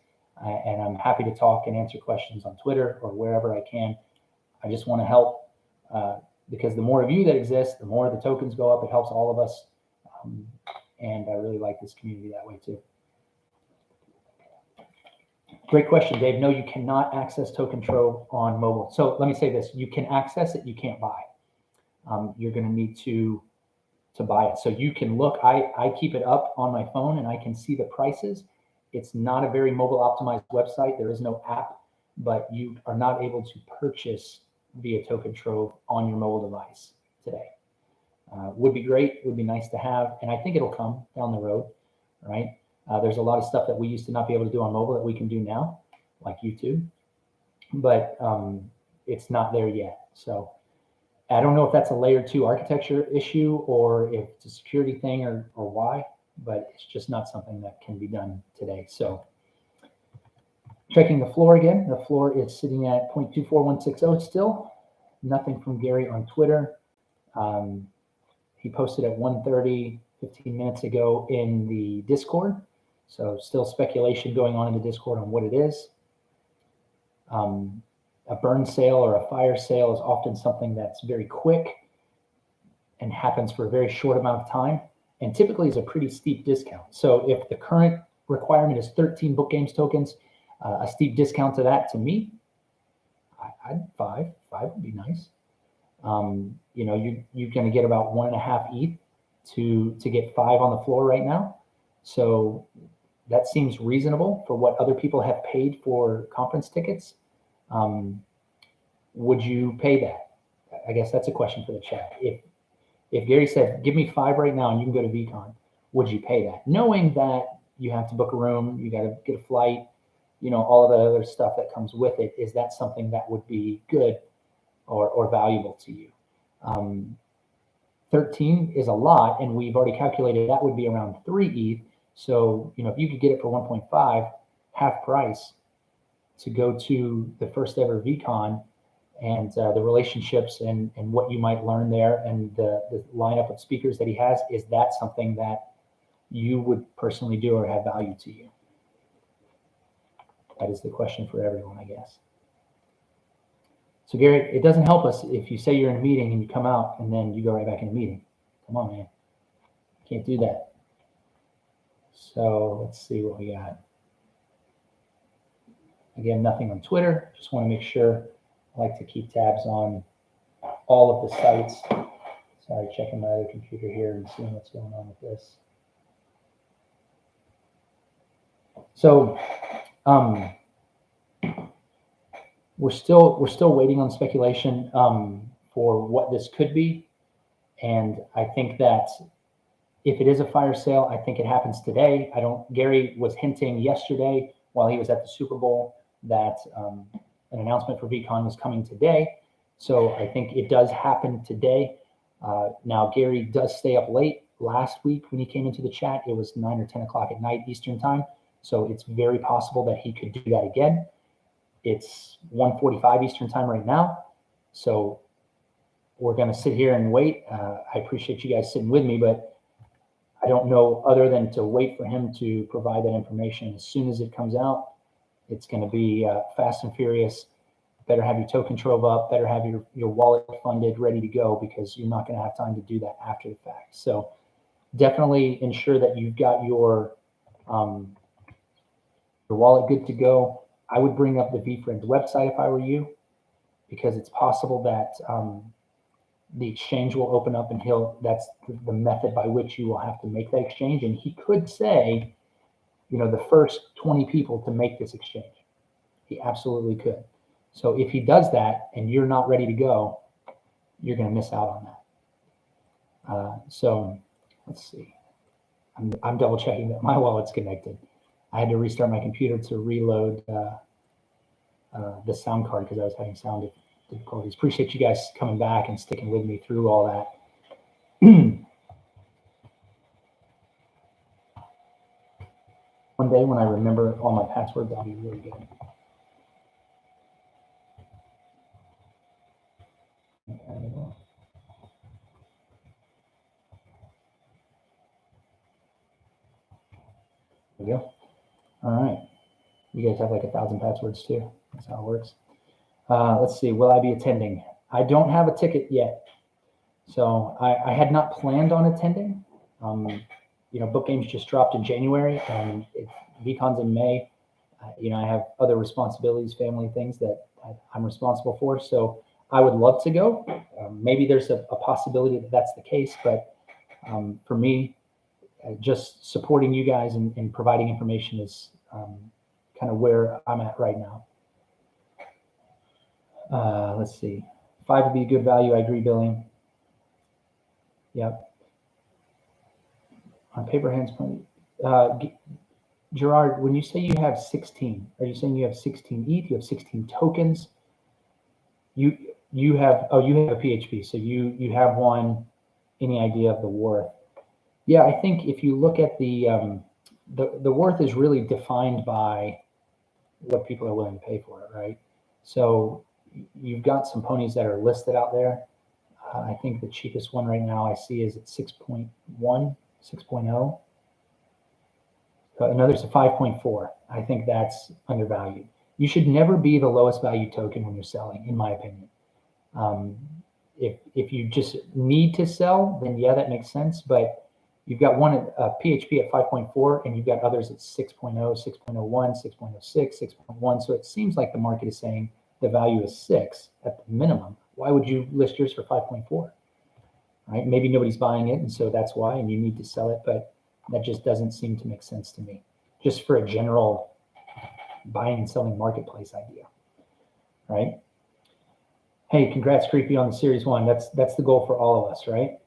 And I'm happy to talk and answer questions on Twitter or wherever I can. I just want to help because the more of you that exist, the more the tokens go up. It helps all of us. And I really like this community that way too. Great question, Dave. No, you cannot access Token Trove on mobile. So let me say this: you can access it, you can't buy. You're going to need to buy it. So you can look. I keep it up on my phone, and I can see the prices. It's not a very mobile optimized website. There is no app, but you are not able to purchase via Token Trove on your mobile device today. Would be great. Would be nice to have, and I think it'll come down the road, right? There's a lot of stuff that we used to not be able to do on mobile that we can do now, like YouTube, but it's not there yet. So I don't know if that's a layer 2 architecture issue or if it's a security thing or why, but it's just not something that can be done today. So checking the floor again, the floor is sitting at 0.24160 still. Nothing from Gary on Twitter. He posted at 1:30, 15 minutes ago in the Discord. So still speculation going on in the Discord on what it is. A burn sale or a fire sale is often something that's very quick and happens for a very short amount of time, and typically is a pretty steep discount. So if the current requirement is 13 Book Games tokens, a steep discount to that, to me, I'd five would be nice. You know, you're going to get about 1.5 ETH to get 5 on the floor right now. So that seems reasonable for what other people have paid for conference tickets. Would you pay that? I guess that's a question for the chat. If Gary said, give me 5 right now and you can go to VeeCon, would you pay that? Knowing that you have to book a room, you got to get a flight, you know, all of the other stuff that comes with it, is that something that would be good or valuable to you? 13 is a lot, and we've already calculated that would be around 3 ETH. So, you know, if you could get it for 1.5, half price, to go to the first ever VeeCon and the relationships and what you might learn there and the lineup of speakers that he has, is that something that you would personally do or have value to you? That is the question for everyone, I guess. So Gary, it doesn't help us if you say you're in a meeting and you come out and then you go right back in a meeting. Come on, man. Can't do that. So let's see what we got. Again, nothing on Twitter. Just want to make sure. I like to keep tabs on all of the sites. Sorry, checking my other computer here and seeing what's going on with this. So we're still waiting on speculation for what this could be. And I think that if it is a fire sale, I think it happens today. Gary was hinting yesterday while he was at the Super Bowl that an announcement for VeeCon was coming today. So I think it does happen today. Now, Gary does stay up late. Last week when he came into the chat, it was 9 or 10 o'clock at night Eastern time. So it's very possible that he could do that again. It's 1:45 Eastern time right now. So we're going to sit here and wait. I appreciate you guys sitting with me, but I don't know other than to wait for him to provide that information. As soon as it comes out, it's going to be fast and furious. Better have your token trove up, better have your wallet funded, ready to go, because you're not going to have time to do that after the fact. So definitely ensure that you've got your wallet good to go. I would bring up the VeeFriends website if I were you, because it's possible that the exchange will open up and that's the method by which you will have to make that exchange. And he could say, you know, the first 20 people to make this exchange. He absolutely could. So if he does that and you're not ready to go, you're going to miss out on that. So let's see. I'm double checking that my wallet's connected. I had to restart my computer to reload the sound card because I was having sound difficulties. Appreciate you guys coming back and sticking with me through all that. One day when I remember all my passwords, I'll be really good. There we go. All right. You guys have like 1,000 passwords too. That's how it works. Let's see. Will I be attending? I don't have a ticket yet. So I had not planned on attending. You know, Book Games just dropped in January and VeeCon's in May. I have other responsibilities, family things that I'm responsible for. So I would love to go. Maybe there's a possibility that that's the case, but for me, just supporting you guys and providing information is kind of where I'm at right now. Let's see. 5 would be a good value. I agree, Billion. Yep. On paper hands, Gerard, when you say you have 16, are you saying you have 16 ETH? You have 16 tokens? You have a PHP, so you have one. Any idea of the worth? Yeah, I think if you look at the worth is really defined by what people are willing to pay for it, right? So you've got some ponies that are listed out there. I think the cheapest one right now I see is at 6.1, 6.0. No, there's a 5.4. I think that's undervalued. You should never be the lowest value token when you're selling, in my opinion. If you just need to sell, then yeah, that makes sense. But you've got one at PHP at 5.4, and you've got others at 6.0, 6.01, 6.06, 6.1. So it seems like the market is saying the value is 6 at the minimum. Why would you list yours for 5.4? Right? Maybe nobody's buying it, and so that's why, and you need to sell it. But that just doesn't seem to make sense to me, just for a general buying and selling marketplace idea, right? Hey, congrats, Creepy, on the Series 1. That's the goal for all of us, right?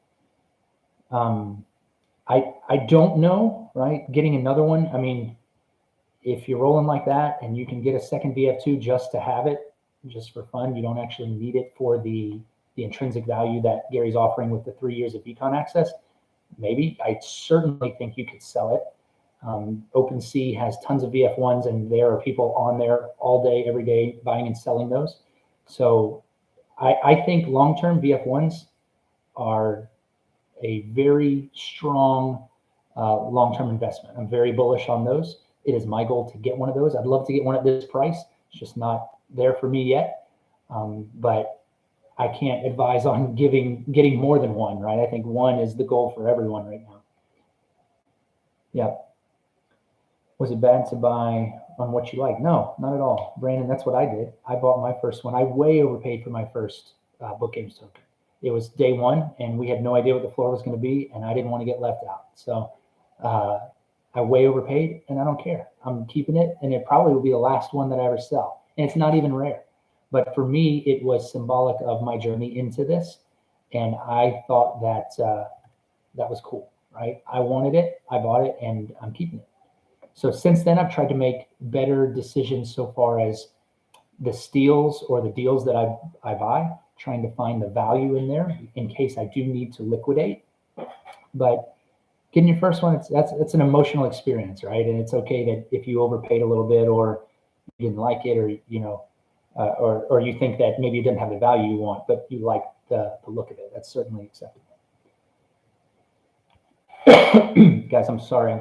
I don't know, right? Getting another one. I mean, if you're rolling like that and you can get a second VF2 just to have it, just for fun, you don't actually need it for the intrinsic value that Gary's offering with the 3 years of VeeCon access. Maybe. I certainly think you could sell it. OpenSea has tons of VF1s, and there are people on there all day, every day, buying and selling those. So I think long-term VF1s are a very strong long-term investment. I'm very bullish on those. It is my goal to get one of those. I'd love to get one at this price. It's just not there for me yet. But I can't advise on getting more than one, right? I think one is the goal for everyone right now. Yeah. Was it bad to buy on what you like? No, not at all. Brandon, that's what I did. I bought my first one. I way overpaid for my first Book Games token. It was day one, and we had no idea what the floor was going to be, and I didn't want to get left out. So I way overpaid, and I don't care. I'm keeping it, and it probably will be the last one that I ever sell. And it's not even rare. But for me, it was symbolic of my journey into this, and I thought that that was cool, right? I wanted it, I bought it, and I'm keeping it. So since then, I've tried to make better decisions so far as the steals or the deals that I buy, trying to find the value in there in case I do need to liquidate. But getting your first one, that's an emotional experience, right? And it's okay that if you overpaid a little bit or you didn't like it, or or you think that maybe it didn't have the value you want, but you like the look of it. That's certainly acceptable. Guys, I'm sorry.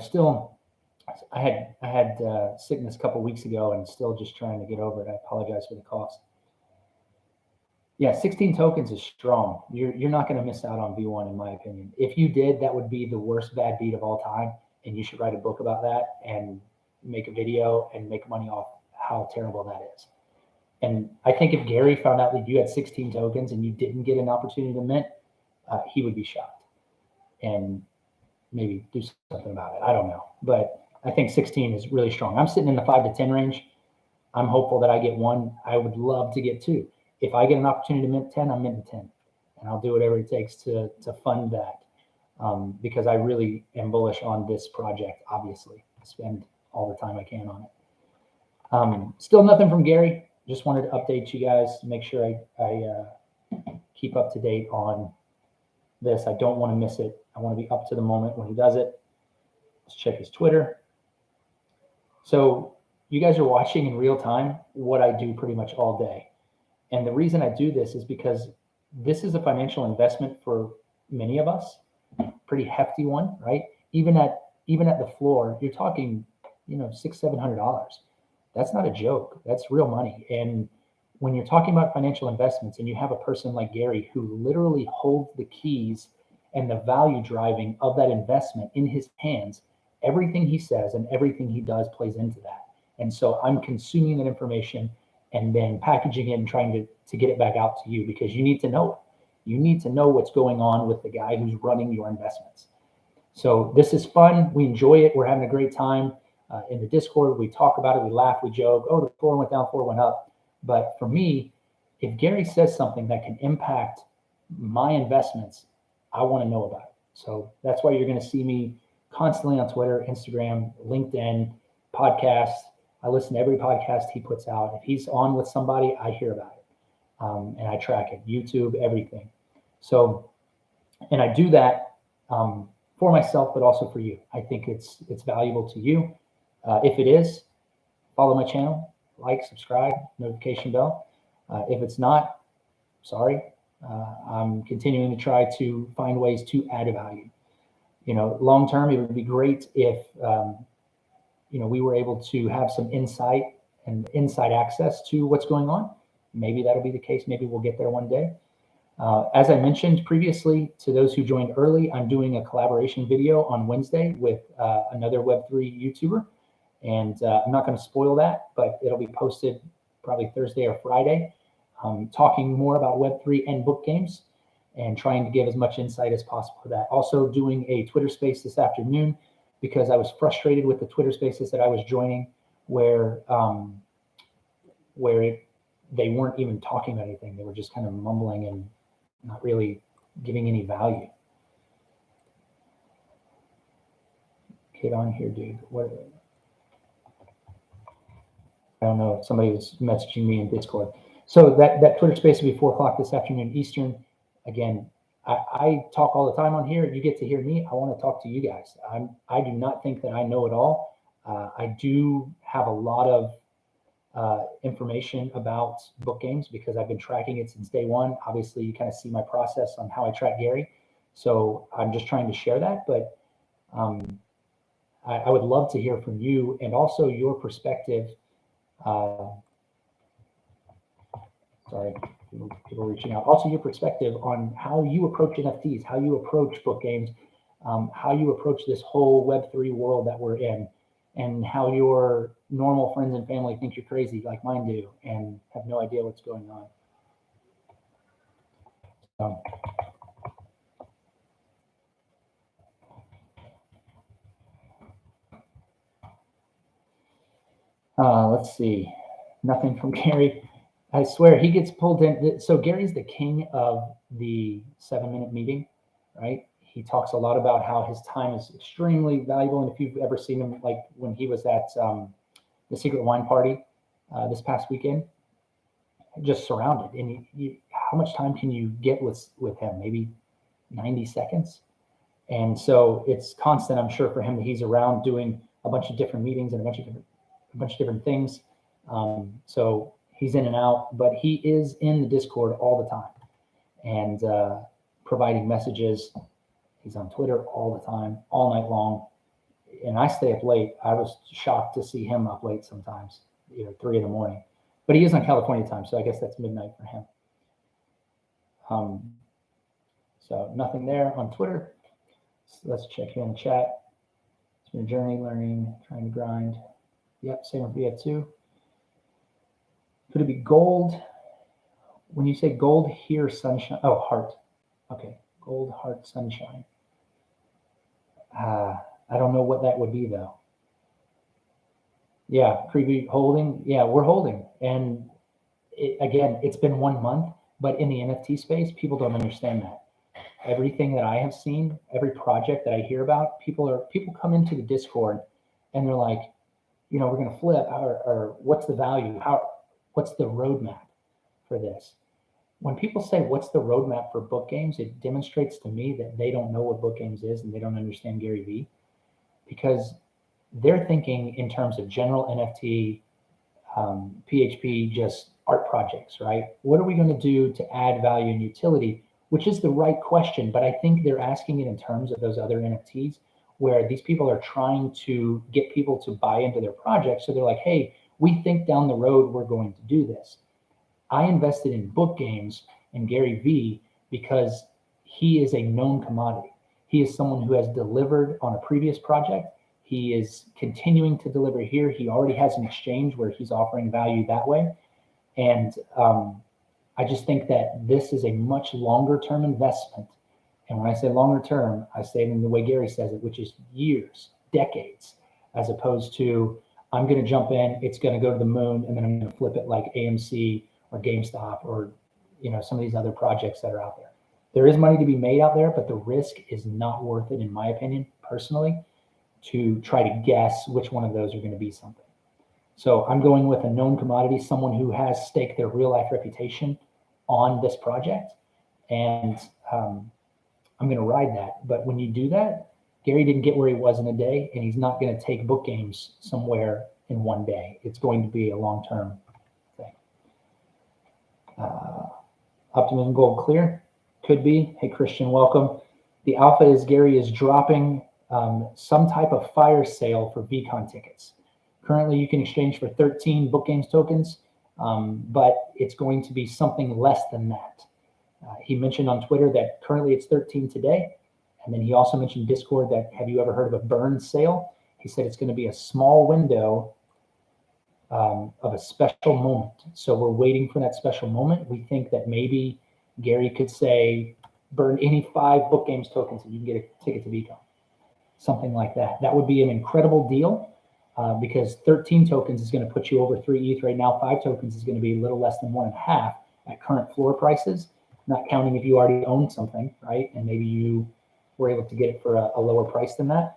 I had sickness a couple weeks ago and still just trying to get over it. I apologize for the cough. Yeah, 16 tokens is strong. You're not going to miss out on V1, in my opinion. If you did, that would be the worst bad beat of all time, and you should write a book about that and make a video and make money off how terrible that is. And I think if Gary found out that you had 16 tokens and you didn't get an opportunity to mint, he would be shocked and maybe do something about it. I don't know. But I think 16 is really strong. I'm sitting in the 5 to 10 range. I'm hopeful that I get one. I would love to get 2. If I get an opportunity to mint 10, I'm minting 10. And I'll do whatever it takes to fund that because I really am bullish on this project, obviously. I spend all the time I can on it. Still nothing from Gary. Just wanted to update you guys, make sure I keep up to date on this. I don't want to miss it. I want to be up to the moment when he does it. Let's check his Twitter. So you guys are watching in real time what I do pretty much all day. And the reason I do this is because this is a financial investment for many of us, pretty hefty one, right? Even at the floor, you're talking, $600-700. That's not a joke. That's real money. And when you're talking about financial investments and you have a person like Gary who literally holds the keys and the value driving of that investment in his hands, everything he says and everything he does plays into that. And so I'm consuming that information and then packaging it and trying to get it back out to you, because you need to know it. You need to know what's going on with the guy who's running your investments. So this is fun. We enjoy it. We're having a great time in the Discord. We talk about it. We laugh. We joke. Oh, the floor went down, floor went up. But for me, if Gary says something that can impact my investments, I want to know about it. So that's why you're going to see me constantly on Twitter, Instagram, LinkedIn, podcasts. I listen to every podcast he puts out. If he's on with somebody, I hear about it. And I track it, YouTube, everything. So, and I do that for myself, but also for you. I think it's valuable to you. If it is, follow my channel, like, subscribe, notification bell. If it's not, sorry. I'm continuing to try to find ways to add value. You know, long term, it would be great if you know, we were able to have some insight and inside access to what's going on. Maybe that'll be the case. Maybe we'll get there one day. As I mentioned previously, to those who joined early, I'm doing a collaboration video on Wednesday with another Web3 YouTuber. And I'm not going to spoil that, but it'll be posted probably Thursday or Friday, talking more about Web3 and book games and trying to give as much insight as possible for that. Also doing a Twitter space this afternoon, because I was frustrated with the Twitter spaces that I was joining where they weren't even talking about anything. They were just kind of mumbling and not really giving any value. Get on here, dude. What? I don't know. Somebody was messaging me in Discord. So that Twitter space will be 4 o'clock this afternoon Eastern. Again, I talk all the time on here. You get to hear me. I want to talk to you guys. I do not think that I know it all. I do have a lot of information about book games because I've been tracking it since day one. Obviously, you kind of see my process on how I track Gary. So I'm just trying to share that. But I would love to hear from you and also your perspective. Sorry, people reaching out. Also your perspective on how you approach NFTs, how you approach book games, how you approach this whole Web3 world that we're in, and how your normal friends and family think you're crazy like mine do and have no idea what's going on. Let's see. Nothing from Gary. I swear he gets pulled in. So Gary's the king of the 7-minute meeting, right? He talks a lot about how his time is extremely valuable. And if you've ever seen him, like when he was at the Secret Wine Party this past weekend, just surrounded. And how much time can you get with him? Maybe 90 seconds. And so it's constant, I'm sure, for him that he's around doing a bunch of different meetings and a bunch of different things. So he's in and out, but he is in the Discord all the time and providing messages. He's on Twitter all the time, all night long. And I stay up late. I was shocked to see him up late sometimes, 3 in the morning. But he is on California time, so I guess that's midnight for him. So nothing there on Twitter. So let's check here in the chat. It's been a journey, learning, trying to grind. Yep, same with VF too. Could it be gold? When you say gold here, sunshine. Oh, heart. Okay, gold, heart, sunshine. I don't know what that would be though. Yeah, preview holding. Yeah, we're holding. And again, it's been 1 month, but in the NFT space, people don't understand that. Everything that I have seen, every project that I hear about, people come into the Discord and they're like, we're going to flip, or what's the value? What's the roadmap for this? When people say, what's the roadmap for book games? It demonstrates to me that they don't know what book games is and they don't understand Gary Vee, because they're thinking in terms of general NFT, PHP, just art projects, right? What are we going to do to add value and utility, which is the right question, but I think they're asking it in terms of those other NFTs where these people are trying to get people to buy into their project. So they're like, hey, we think down the road we're going to do this. I invested in book games and Gary Vee because he is a known commodity. He is someone who has delivered on a previous project. He is continuing to deliver here. He already has an exchange where he's offering value that way. And I just think that this is a much longer term investment. And when I say longer term, I say it in the way Gary says it, which is years, decades, as opposed to I'm going to jump in, it's going to go to the moon, and then I'm going to flip it like AMC or GameStop or some of these other projects that are out there. There is money to be made out there, but the risk is not worth it, in my opinion, personally, to try to guess which one of those are going to be something. So I'm going with a known commodity, someone who has staked their real life reputation on this project, and I'm going to ride that. But when you do that, Gary didn't get where he was in a day, and he's not going to take book games somewhere in one day. It's going to be a long-term thing. Optimism Gold Clear could be. Hey, Christian, welcome. The alpha is Gary is dropping some type of fire sale for VeeCon tickets. Currently, you can exchange for 13 book games tokens, but it's going to be something less than that. He mentioned on Twitter that currently it's 13 today. And then he also mentioned Discord that, have you ever heard of a burn sale? He said it's going to be a small window of a special moment. So we're waiting for that special moment. We think that maybe Gary could say, burn any 5 book games tokens and you can get a ticket to VeeCon. Something like that. That would be an incredible deal because 13 tokens is going to put you over 3 ETH right now. 5 tokens is going to be a little less than 1.5 at current floor prices, not counting if you already own something, right? And maybe you were able to get it for a lower price than that.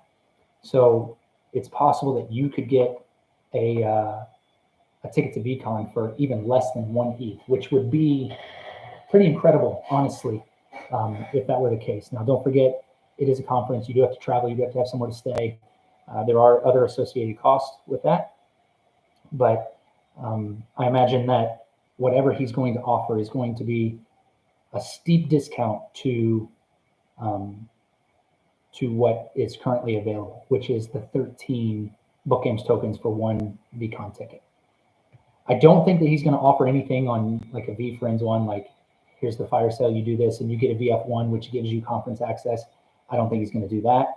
So it's possible that you could get a ticket to VeeCon for even less than 1 ETH, which would be pretty incredible, honestly, if that were the case. Now, don't forget, it is a conference. You do have to travel. You do have to have somewhere to stay. There are other associated costs with that. But I imagine that whatever he's going to offer is going to be a steep discount to what is currently available, which is the 13 book games tokens for 1 VeeCon ticket. I don't think that he's going to offer anything on like a VeeFriends one, like here's the fire sale, you do this and you get a VF1, which gives you conference access. I don't think he's going to do that.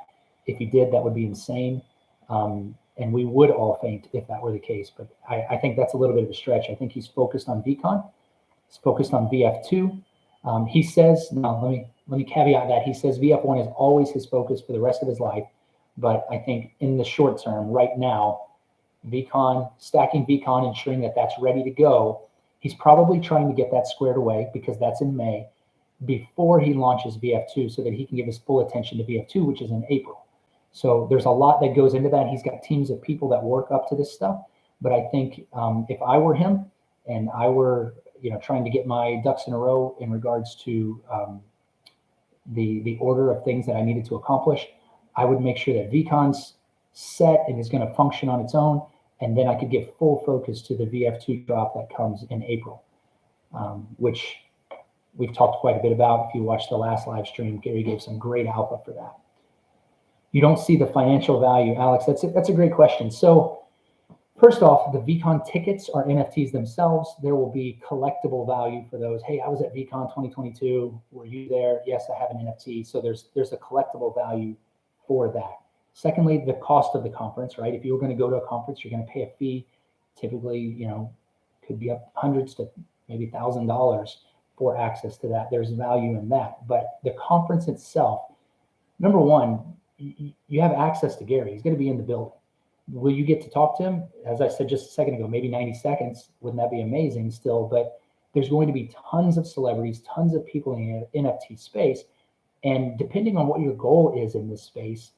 If he did, that would be insane. And we would all faint if that were the case. But I think that's a little bit of a stretch. I think he's focused on VeeCon. He's focused on VF2. He says, no, let me caveat that. He says VF1 is always his focus for the rest of his life. But I think in the short term, right now, VeeCon, stacking VeeCon, ensuring that that's ready to go. He's probably trying to get that squared away because that's in May before he launches VF2 so that he can give his full attention to VF2, which is in April. So there's a lot that goes into that. He's got teams of people that work up to this stuff. But I think if I were him and I were trying to get my ducks in a row in regards to the order of things that I needed to accomplish, I would make sure that VeeCon's set and is going to function on its own, and then I could give full focus to the VF2 drop that comes in April, which we've talked quite a bit about. If you watched the last live stream, Gary gave some great alpha for that. You don't see the financial value, Alex. That's a great question. So first off, the VeeCon tickets are NFTs themselves. There will be collectible value for those. Hey, I was at VeeCon 2022. Were you there? Yes, I have an NFT. So there's a collectible value for that. Secondly, the cost of the conference, right? If you were going to go to a conference, you're going to pay a fee. Typically, could be up hundreds to maybe $1,000 for access to that. There's value in that. But the conference itself, number one, you have access to Gary. He's going to be in the building. Will you get to talk to him? As I said just a second ago, maybe 90 seconds. Wouldn't that be amazing still? But there's going to be tons of celebrities, tons of people in the NFT space. And depending on what your goal is in this space,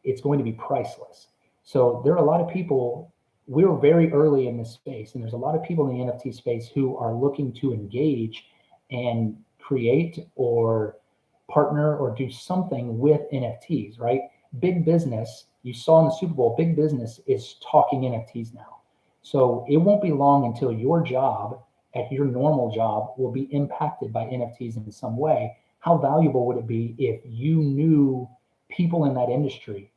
it's going to be priceless. So there are a lot of people, we're very early in this space, and there's a lot of people in the NFT space who are looking to engage and create or partner or do something with NFTs, right? Big business, you saw in the Super Bowl, big business is talking NFTs now. So it won't be long until your job at your normal job will be impacted by NFTs in some way. How valuable would it be if you knew people in that industry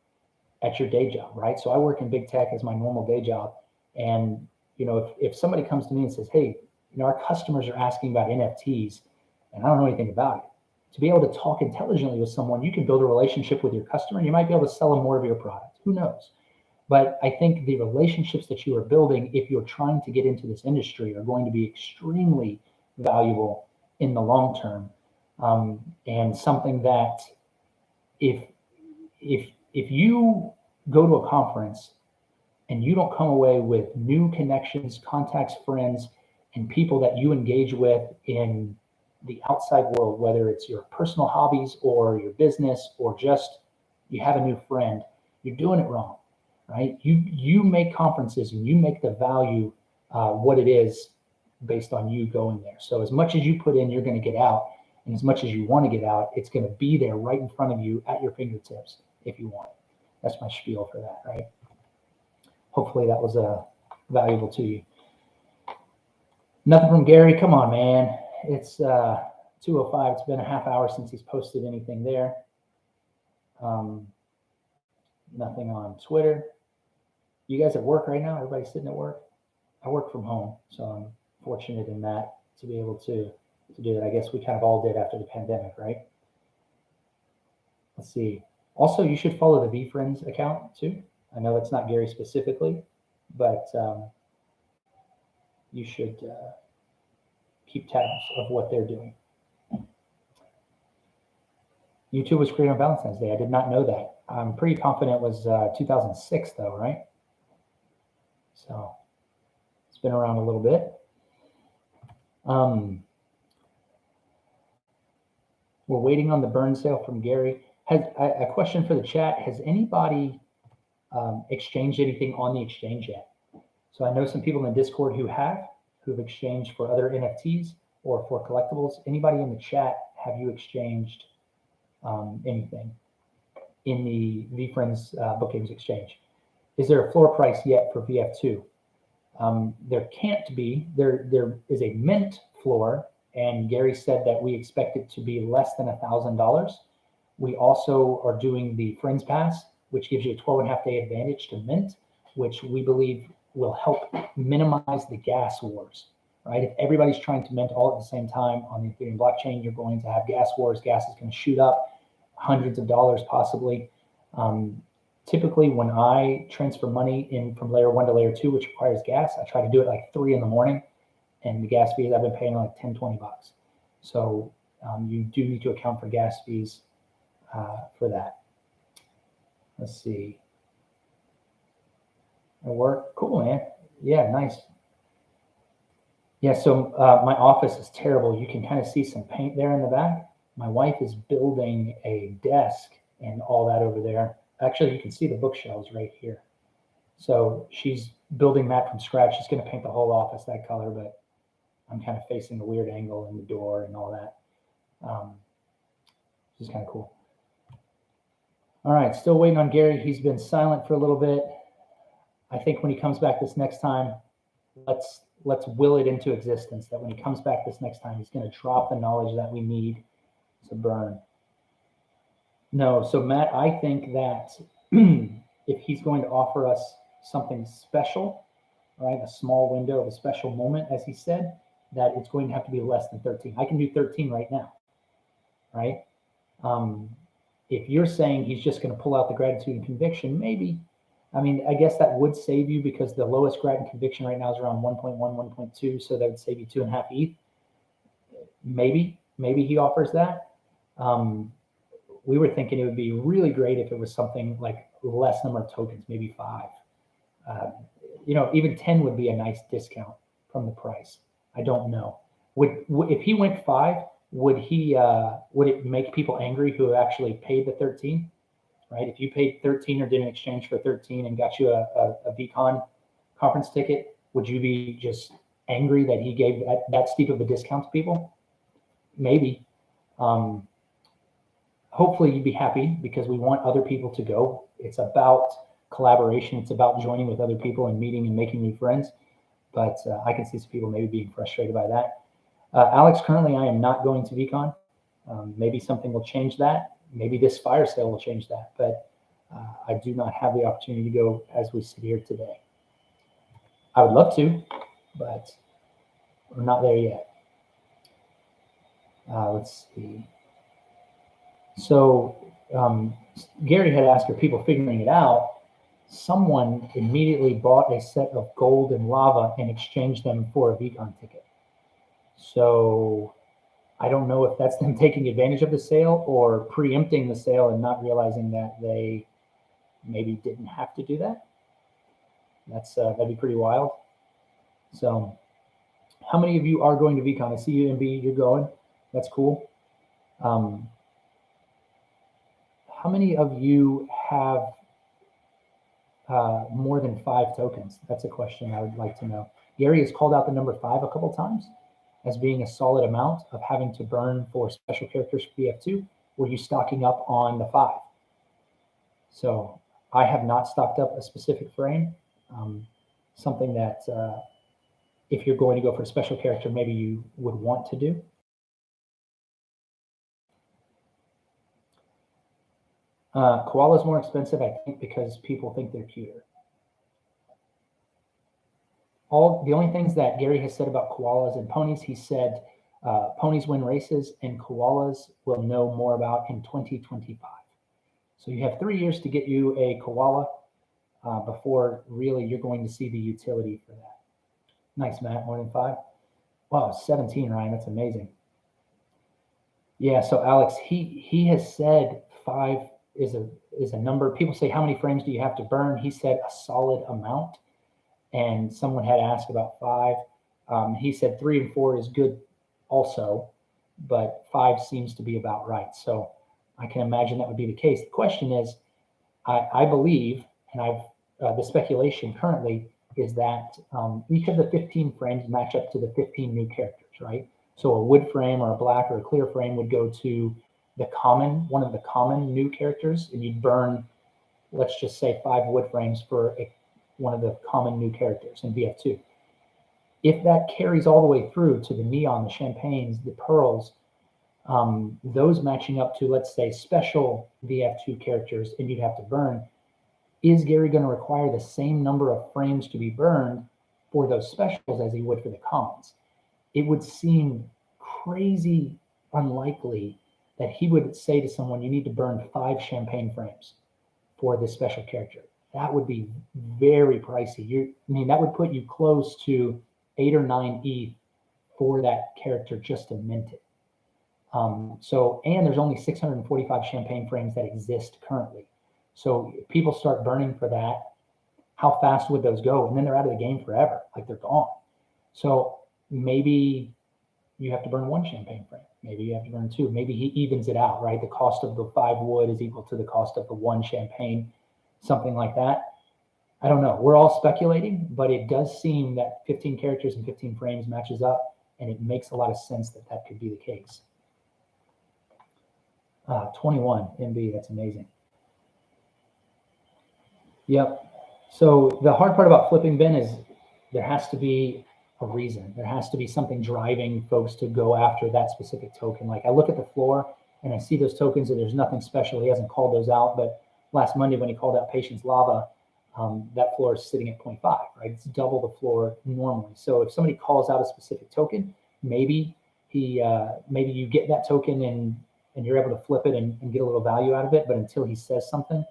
at your day job, right? So I work in big tech as my normal day job. And, if somebody comes to me and says, hey, our customers are asking about NFTs and I don't know anything about it. to be able to talk intelligently with someone, you can build a relationship with your customer and you might be able to sell them more of your product. Who knows? But I think the relationships that you are building, if you're trying to get into this industry, are going to be extremely valuable in the long term. And something that if you go to a conference and you don't come away with new connections, contacts, friends, and people that you engage with in the outside world, whether it's your personal hobbies or your business or just you have a new friend, you're doing it wrong, right? You make conferences and you make the value what it is based on you going there. So as much as you put in, you're going to get out. And as much as you want to get out, it's going to be there right in front of you at your fingertips if you want it. That's my spiel for that, right? Hopefully that was valuable to you. Nothing from Gary. Come on, man. It's 2:05. It's been a half hour since he's posted anything there. Nothing on Twitter. You guys at work right now? Everybody sitting at work? I work from home, so I'm fortunate in that to be able to do that. I guess we kind of all did after the pandemic, right? Let's see. Also, you should follow the VeeFriends account too. I know that's not Gary specifically, but you should keep tabs of what they're doing. YouTube was created on Valentine's Day. I did not know that. I'm pretty confident it was 2006 though, right? So it's been around a little bit. We're waiting on the burn sale from Gary. A question for the chat. Has anybody exchanged anything on the exchange yet? So I know some people in the Discord who've exchanged for other NFTs or for collectibles. Anybody in the chat, have you exchanged anything in the VeeFriends Book Games Exchange? Is there a floor price yet for VF2? There can't be. There is a mint floor, and Gary said that we expect it to be less than $1,000. We also are doing the Friends Pass, which gives you a 12.5-day advantage to mint, which we believe will help minimize the gas wars, right? If everybody's trying to mint all at the same time on the Ethereum blockchain, you're going to have gas wars. Gas is going to shoot up hundreds of dollars possibly. Typically, when I transfer money in from layer 1 to layer 2, which requires gas, I try to do it like 3 in the morning, and the gas fees I've been paying like 10, 20 bucks. So you do need to account for gas fees for that. Let's see. It'll work. Cool, man. Yeah, nice. Yeah, so my office is terrible. You can kind of see some paint there in the back. My wife is building a desk and all that over there. Actually, you can see the bookshelves right here. So she's building that from scratch. She's going to paint the whole office that color, but I'm kind of facing a weird angle in the door and all that. Which is kind of cool. All right, still waiting on Gary. He's been silent for a little bit. I think when he comes back this next time, let's will it into existence that when he comes back this next time, he's going to drop the knowledge that we need to burn. No, so Matt, I think that if he's going to offer us something special, right, a small window of a special moment, as he said, that it's going to have to be less than 13. I can do 13 right now, right? If you're saying he's just going to pull out the gratitude and conviction, maybe. I mean, I guess that would save you because the lowest grat and conviction right now is around 1.1, 1.2, so that would save you 2.5 ETH. Maybe he offers that. We were thinking it would be really great if it was something like less number of tokens, maybe 5. Even 10 would be a nice discount from the price. I don't know. If he went 5, would it make people angry who actually paid the 13? Right? If you paid 13 or did an exchange for 13 and got you a VeeCon conference ticket, would you be just angry that he gave that steep of a discount to people? Maybe. Hopefully you'd be happy because we want other people to go. It's about collaboration. It's about joining with other people and meeting and making new friends. But I can see some people maybe being frustrated by that. Alex, currently I am not going to VeeCon. Maybe something will change that. Maybe this fire sale will change that. But I do not have the opportunity to go as we sit here today. I would love to, but we're not there yet. Let's see. So Gary had asked, are people figuring it out? Someone immediately bought a set of gold and lava and exchanged them for a VeeCon ticket. So I don't know if that's them taking advantage of the sale or preempting the sale and not realizing that they maybe didn't have to do that. That'd be pretty wild. So how many of you are going to VeeCon? I see you, MB, you're going. That's cool. How many of you have more than 5 tokens? That's a question I would like to know. Gary has called out the number 5 a couple times as being a solid amount of having to burn for special characters for BF2. Were you stocking up on the 5? So I have not stocked up a specific frame. Something that if you're going to go for a special character, maybe you would want to do. Koala is more expensive, I think, because people think they're cuter. The only things that Gary has said about koalas and ponies, he said ponies win races and koalas will know more about in 2025. So you have 3 years to get you a koala before really you're going to see the utility for that. Nice, Matt, more than 5. Wow, 17, Ryan, that's amazing. Yeah, so Alex, he has said 5 is a number. People say, how many frames do you have to burn? He said a solid amount. And someone had asked about 5. He said 3 and 4 is good also, but 5 seems to be about right. So I can imagine that would be the case. The question is, I believe, and the speculation currently is that each of the 15 frames match up to the 15 new characters, right? So a wood frame or a black or a clear frame would go to one of the common new characters, and you'd burn, let's just say 5 wood frames for one of the common new characters in VF2. If that carries all the way through to the neon, the champagnes, the pearls, those matching up to, let's say, special VF2 characters, and you'd have to burn, is Gary going to require the same number of frames to be burned for those specials as he would for the commons? It would seem crazy unlikely that he would say to someone, you need to burn 5 champagne frames for this special character. That would be very pricey. That would put you close to 8 or 9 ETH for that character just to mint it. And there's only 645 champagne frames that exist currently. So if people start burning for that, how fast would those go? And then they're out of the game forever, like they're gone. So maybe you have to burn 1 champagne frame. Maybe you have to burn 2. Maybe he evens it out, right? The cost of the 5 wood is equal to the cost of the 1 champagne, something like that. I don't know. We're all speculating, but it does seem that 15 characters and 15 frames matches up, and it makes a lot of sense that that could be the case. 21 MB, that's amazing. Yep. So the hard part about flipping, Ben, is there has to be a reason. There has to be something driving folks to go after that specific token. Like I look at the floor and I see those tokens and there's nothing special. He hasn't called those out, but last Monday when he called out Patience Lava, that floor is sitting at 0.5, right? It's double the floor normally. So if somebody calls out a specific token, maybe maybe you get that token and you're able to flip it and get a little value out of it. But until he says something,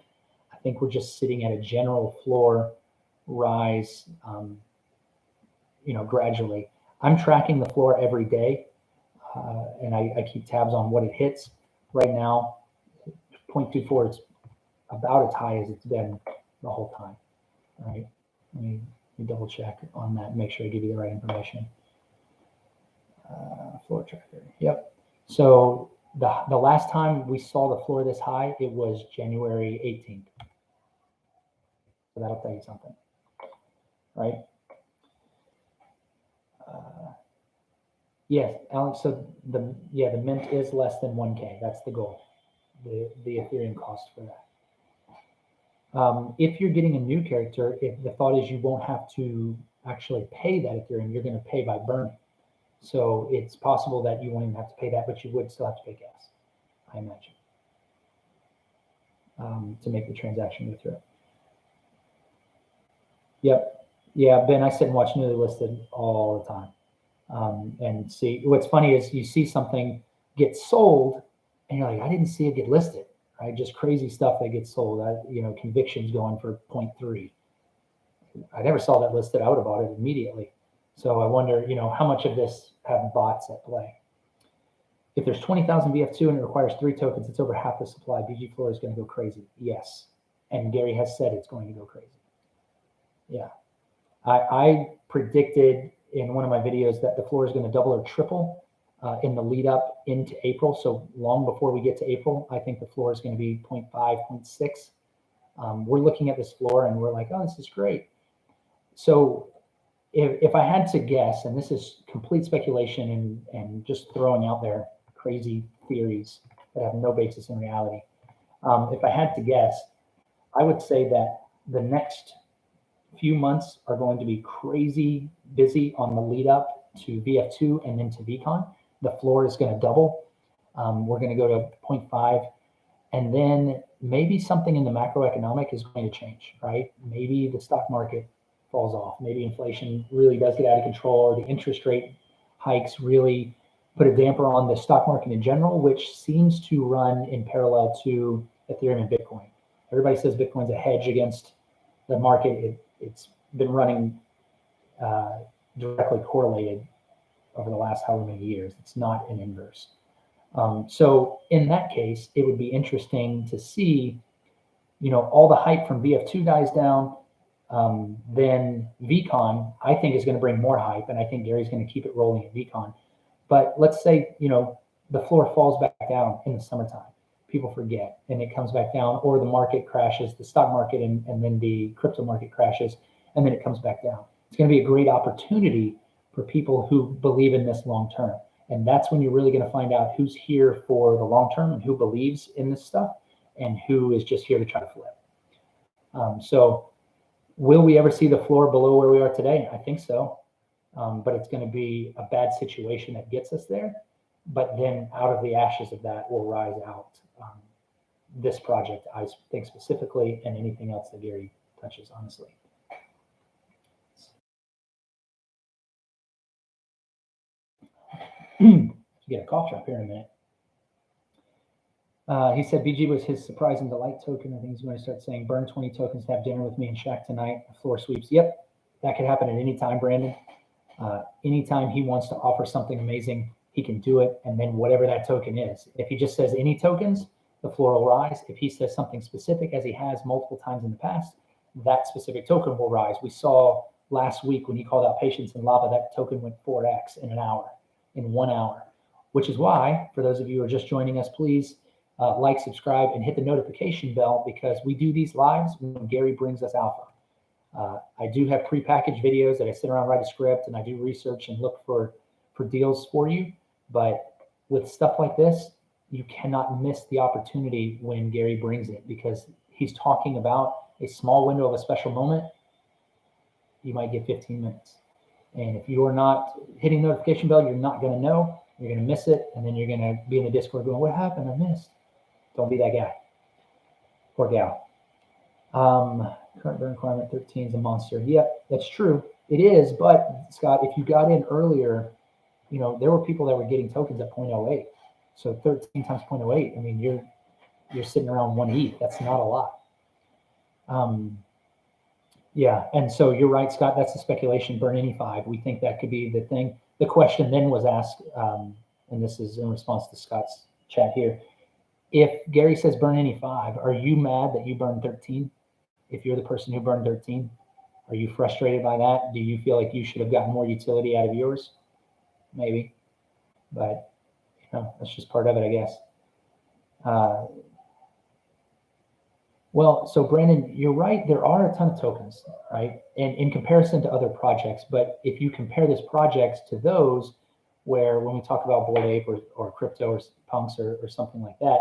I think we're just sitting at a general floor rise, gradually. I'm tracking the floor every day, and I keep tabs on what it hits. Right now, 0.24 is about as high as it's been the whole time. All right, let me double check on that and make sure I give you the right information. Floor tracker. Yep. So the last time we saw the floor this high, it was January 18th. So that'll tell you something, right? Yes, Alex. So the mint is less than 1K. That's the goal. The Ethereum cost for that. If you're getting a new character, if the thought is you won't have to actually pay that Ethereum, you're going to pay by burning. So it's possible that you won't even have to pay that, but you would still have to pay gas, I imagine, to make the transaction go through. Yep. Yeah, Ben, I sit and watch newly listed all the time. And see, what's funny is you see something get sold and you're like, I didn't see it get listed, right? Just crazy stuff that gets sold. Convictions going for 0.3. I never saw that listed. I would have bought it immediately. So I wonder, how much of this have bots at play? If there's 20,000 VF2 and it requires 3 tokens, it's over half the supply. BG Floor is going to go crazy. Yes. And Gary has said it's going to go crazy. Yeah. I predicted in one of my videos that the floor is going to double or triple in the lead up into April. So long before we get to April, I think the floor is going to be 0.5, 0.6. We're looking at this floor and we're like, oh, this is great. So if I had to guess, and this is complete speculation and just throwing out there crazy theories that have no basis in reality, if I had to guess, I would say that the next few months are going to be crazy busy on the lead up to VF2 and then to VeeCon. The floor is going to double. We're going to go to 0.5, and then maybe something in the macroeconomic is going to change, right? Maybe the stock market falls off. Maybe inflation really does get out of control, or the interest rate hikes really put a damper on the stock market in general, which seems to run in parallel to Ethereum and Bitcoin. Everybody says Bitcoin's a hedge against the market. It's been running directly correlated over the last however many years. It's not an inverse. So in that case, it would be interesting to see, all the hype from VF2 dies down. Then VeeCon, I think, is going to bring more hype, and I think Gary's going to keep it rolling at VeeCon. But let's say, the floor falls back down in the summertime. People forget, and it comes back down, or the market crashes, the stock market, and then the crypto market crashes, and then it comes back down. It's going to be a great opportunity for people who believe in this long term. And that's when you're really going to find out who's here for the long term and who believes in this stuff and who is just here to try to flip. So will we ever see the floor below where we are today? I think so. But it's going to be a bad situation that gets us there. But then out of the ashes of that will rise out this project, I think specifically, and anything else that Gary touches, honestly. Get a cough drop here in a minute. He said BG was his surprise and delight token. I think he's going to start saying, burn 20 tokens to have dinner with me and Shaq tonight. Floor sweeps. Yep, that could happen at any time, Brandon. Anytime he wants to offer something amazing, he can do it. And then whatever that token is, if he just says any tokens, the floor will rise. If he says something specific, as he has multiple times in the past, that specific token will rise. We saw last week when he called out patience in lava, that token went 4x in 1 hour, which is why, for those of you who are just joining us, please like, subscribe, and hit the notification bell, because we do these lives when Gary brings us alpha. I do have prepackaged videos that I sit around, write a script, and I do research and look for deals for you. But with stuff like this, you cannot miss the opportunity when Gary brings it, because he's talking about a small window of a special moment. You might get 15 minutes. And if you're not hitting the notification bell, you're not going to know. You're going to miss it. And then you're going to be in the Discord going, what happened? I missed. Don't be that guy or gal. Current burn requirement 13 is a monster. Yep, that's true. It is. But Scott, if you got in earlier, there were people that were getting tokens at 0.08. So 13 times 0.08. I mean, you're sitting around 1 ETH. That's not a lot. Yeah, and so you're right, Scott. That's the speculation. Burn any 5. We think that could be the thing. The question then was asked, and this is in response to Scott's chat here. If Gary says burn any 5, are you mad that you burned 13? If you're the person who burned 13, are you frustrated by that? Do you feel like you should have gotten more utility out of yours? Maybe, but that's just part of it, I guess. Well, so Brandon, you're right. There are a ton of tokens, right? And in comparison to other projects, but if you compare this projects to those where when we talk about Bored Ape or crypto or punks or something like that,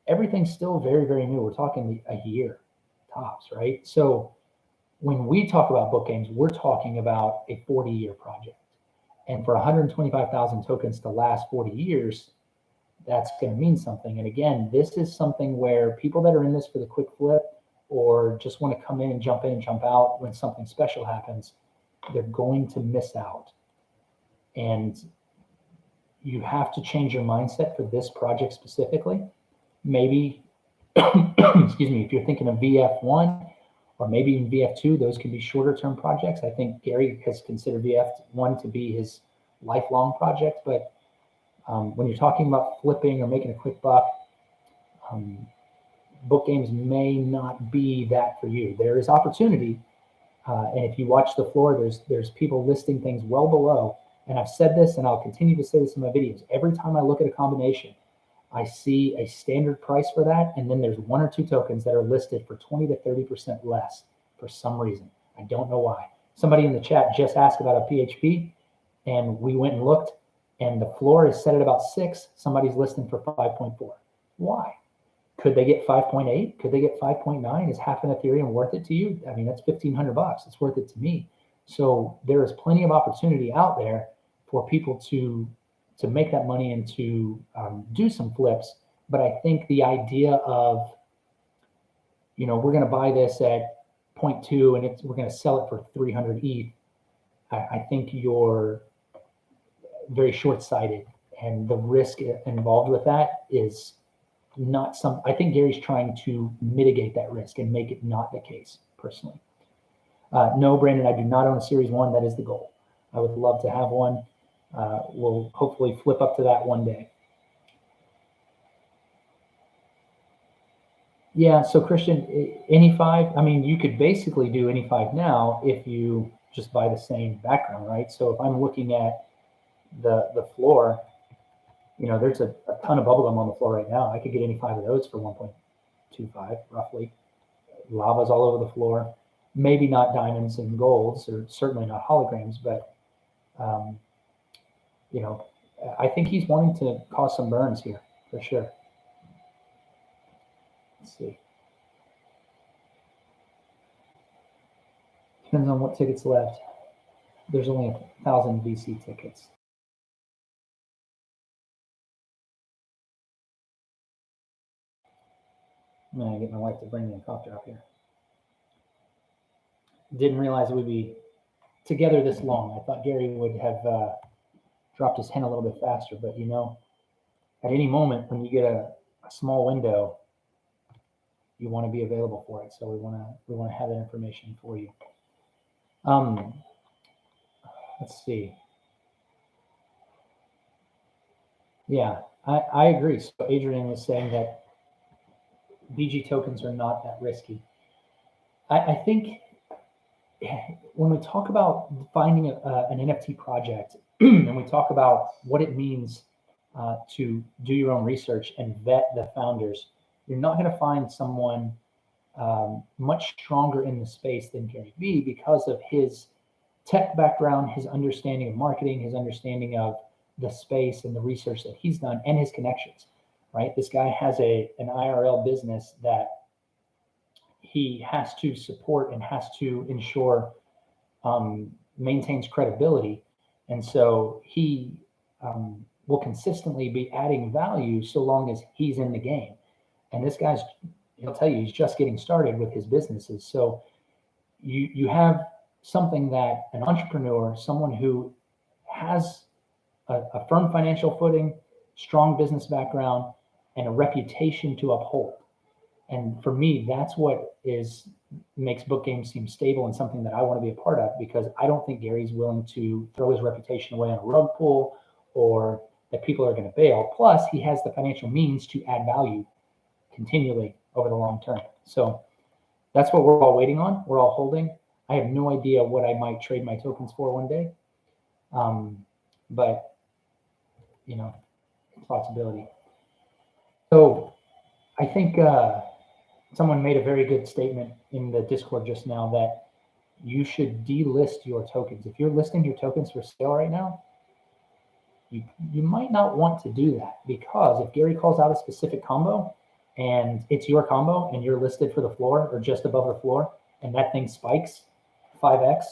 everything's still very, very new. We're talking a year tops, right? So when we talk about book games, we're talking about a 40-year project. And for 125,000 tokens to last 40 years, that's going to mean something. And again, this is something where people that are in this for the quick flip or just want to come in and jump out when something special happens, they're going to miss out. And you have to change your mindset for this project specifically. Maybe, excuse me, if you're thinking of VF1 or maybe even VF2, those can be shorter term projects. I think Gary has considered VF1 to be his lifelong project, but when you're talking about flipping or making a quick buck, book games may not be that for you. There is opportunity, and if you watch the floor, there's people listing things well below. And I've said this, and I'll continue to say this in my videos. Every time I look at a combination, I see a standard price for that, and then there's one or two tokens that are listed for 20 to 30% less for some reason. I don't know why. Somebody in the chat just asked about a PHP, and we went and looked, and the floor is set at about 6. Somebody's listing for 5.4. Why? Could they get 5.8? Could they get 5.9? Is half an Ethereum worth it to you? I mean, that's $1,500. It's worth it to me. So there is plenty of opportunity out there for people to make that money and to do some flips. But I think the idea of, we're going to buy this at 0.2 and we're going to sell it for 300 ETH, I think you're very short-sighted, and the risk involved with that is not I think Gary's trying to mitigate that risk and make it not the case, personally. No, Brandon, I do not own a Series 1. That is the goal. I would love to have one. We'll hopefully flip up to that one day. Yeah, so Christian, any 5, I mean, you could basically do any 5 now if you just buy the same background, right? So if I'm looking at the floor, there's a ton of bubblegum on the floor right now. I could get any 5 of those for 1.25 roughly. Lava's all over the floor. Maybe not diamonds and golds, or certainly not holograms, but I think he's wanting to cause some burns here for sure. Let's see. Depends on what tickets left. There's only 1,000 VC tickets. I'm gonna get my wife to bring me a cough drop here. Didn't realize we'd be together this long. I thought Gary would have dropped his hen a little bit faster, but at any moment when you get a small window, you want to be available for it. So we want to have that information for you. Let's see. Yeah, I agree. So Adrian was saying that BG tokens are not that risky. I think when we talk about finding an NFT project and we talk about what it means to do your own research and vet the founders, you're not going to find someone much stronger in the space than Gary Vee because of his tech background, his understanding of marketing, his understanding of the space and the research that he's done, and his connections, right? This guy has an IRL business that he has to support and has to ensure maintains credibility. And so he will consistently be adding value so long as he's in the game. And this guy's, he'll tell you, he's just getting started with his businesses. So you have something that an entrepreneur, someone who has a firm financial footing, strong business background, and a reputation to uphold. And for me, that's what makes book games seem stable and something that I want to be a part of, because I don't think Gary's willing to throw his reputation away on a rug pull or that people are going to bail. Plus, he has the financial means to add value continually over the long term. So that's what we're all waiting on. We're all holding. I have no idea what I might trade my tokens for one day. But, it's a possibility. So I think someone made a very good statement in the Discord just now that you should delist your tokens. If you're listing your tokens for sale right now, you might not want to do that, because if Gary calls out a specific combo and it's your combo and you're listed for the floor or just above the floor and that thing spikes 5x,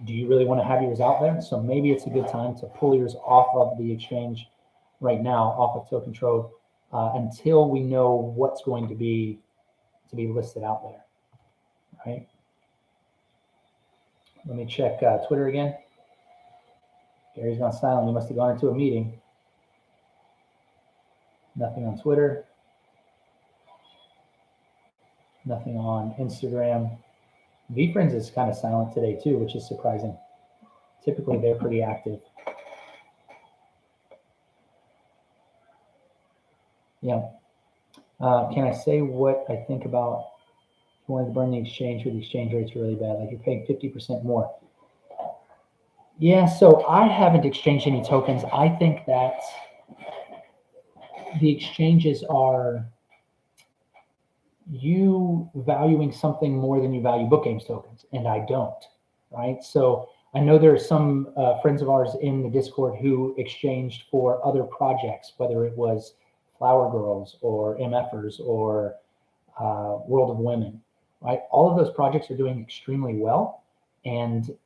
do you really want to have yours out there? So maybe it's a good time to pull yours off of the exchange right now, off of Token Trove, until we know what's going to be listed out there, right? Let me check Twitter again. Gary's gone silent. He must have gone into a meeting. Nothing on Twitter. Nothing on Instagram. VeeFriends is kind of silent today too, which is surprising. Typically, they're pretty active. Yeah. Can I say what I think about if you wanted to burn the exchange where the exchange rates are really bad? Like you're paying 50% more. Yeah, so I haven't exchanged any tokens. I think that the exchanges are you valuing something more than you value book games tokens, and I don't, right? So I know there are some friends of ours in the Discord who exchanged for other projects, whether it was Flower Girls or MFers or World of Women, right? All of those projects are doing extremely well. And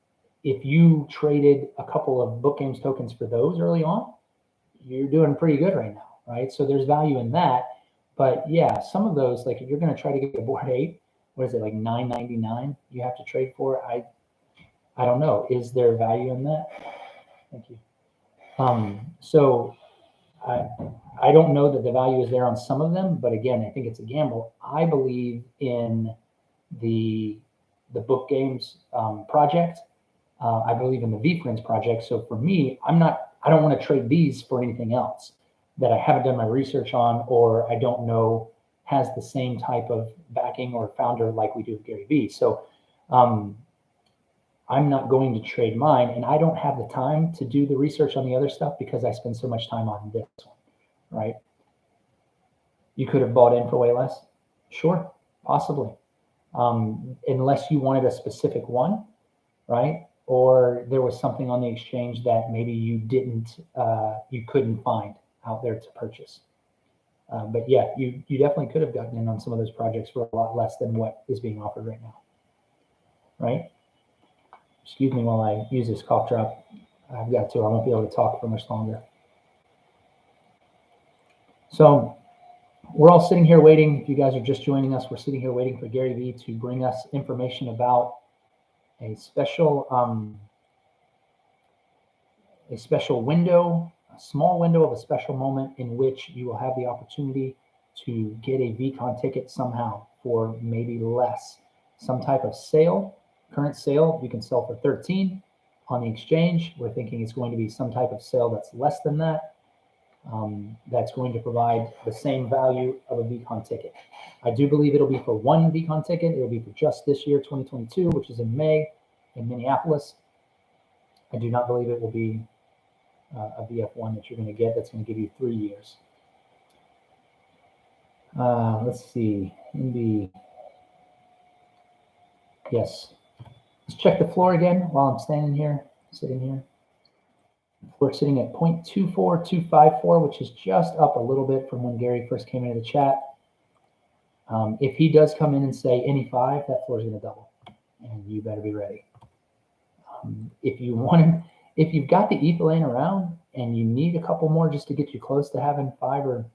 if you traded a couple of book games tokens for those early on, you're doing pretty good right now, right? So there's value in that. But yeah, some of those, like if you're going to try to get a board 8, what is it, like $9.99 you have to trade for? I don't know. Is there value in that? Thank you. So I don't know that the value is there on some of them, but again, I think it's a gamble. I believe in the book games project. I believe in the VeeFriends project. So for me, I don't want to trade these for anything else that I haven't done my research on, or I don't know has the same type of backing or founder like we do with Gary Vee. So I'm not going to trade mine, and I don't have the time to do the research on the other stuff because I spend so much time on this one, right? You could have bought in for way less. Sure, possibly. Unless you wanted a specific one, right? Or there was something on the exchange that maybe you couldn't find out there to purchase. But yeah, you definitely could have gotten in on some of those projects for a lot less than what is being offered right now, right? Excuse me while I use this cough drop. I've got to, I won't be able to talk for much longer. So we're all sitting here waiting. If you guys are just joining us, we're sitting here waiting for Gary Vee to bring us information about a special window, a small window of a special moment in which you will have the opportunity to get a VeeCon ticket somehow for maybe less. Some type of sale, current sale, you can sell for 13 on the exchange. We're thinking it's going to be some type of sale that's less than that. That's going to provide the same value of a VeeCon ticket. I do believe it'll be for one VeeCon ticket. It'll be for just this year, 2022, which is in May in Minneapolis. I do not believe it will be a VF1 that you're going to get that's going to give you 3 years. Let's see. Yes. Let's check the floor again while I'm sitting here. We're sitting at 0.24254, which is just up a little bit from when Gary first came into the chat. If he does come in and say any 5, that floor is going to double, and you better be ready. If you've got the ETH laying around and you need a couple more just to get you close to having 5 or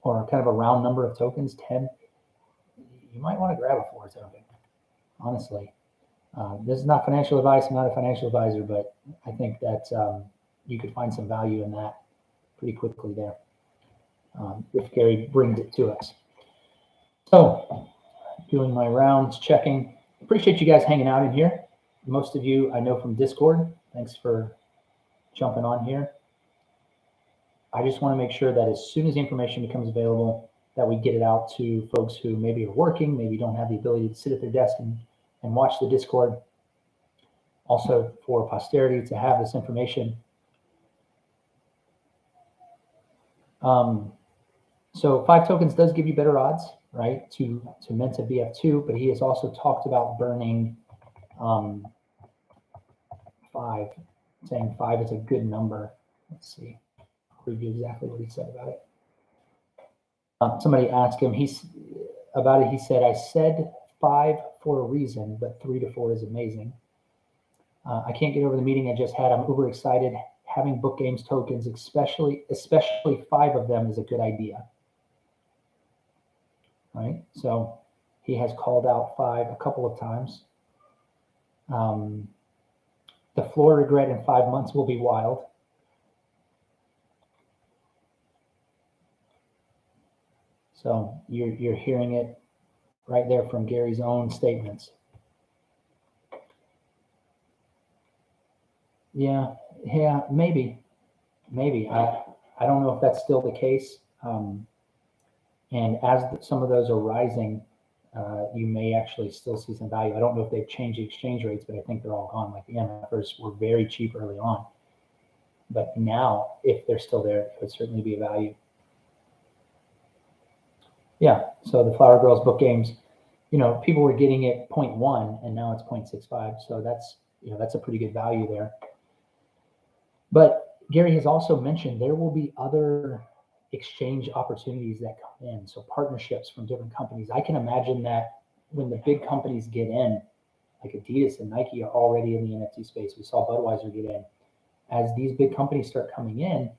kind of a round number of tokens, 10, you might want to grab a 4 token, honestly. This is not financial advice. I'm not a financial advisor, but I think that you could find some value in that pretty quickly there if Gary brings it to us. So doing my rounds, checking. Appreciate you guys hanging out in here. Most of you I know from Discord. Thanks for jumping on here. I just want to make sure that as soon as the information becomes available, that we get it out to folks who maybe are working, maybe don't have the ability to sit at their desk and watch the Discord. Also for posterity to have this information. So 5 tokens does give you better odds, right, to mint a VF2, but he has also talked about burning 5, saying 5 is a good number. Let's see, I'll review exactly what he said about it. Somebody asked him about it. He said, I said 5 for a reason, but 3 to 4 is amazing. I can't get over the meeting I just had. I'm uber excited. Having book games tokens, especially 5 of them, is a good idea. Right? So he has called out 5 a couple of times. The floor regret in 5 months will be wild. So you're hearing it right there from Gary's own statements. Yeah, maybe. I don't know if that's still the case. And as some of those are rising, you may actually still see some value. I don't know if they've changed the exchange rates, but I think they're all gone. Like the MFers were very cheap early on. But now, if they're still there, it would certainly be a value. Yeah, so the Flower Girls book games, people were getting it 0.1 and now it's 0.65. So that's a pretty good value there. But Gary has also mentioned there will be other exchange opportunities that come in. So partnerships from different companies. I can imagine that when the big companies get in, like Adidas and Nike are already in the NFT space. We saw Budweiser get in. As these big companies start coming in,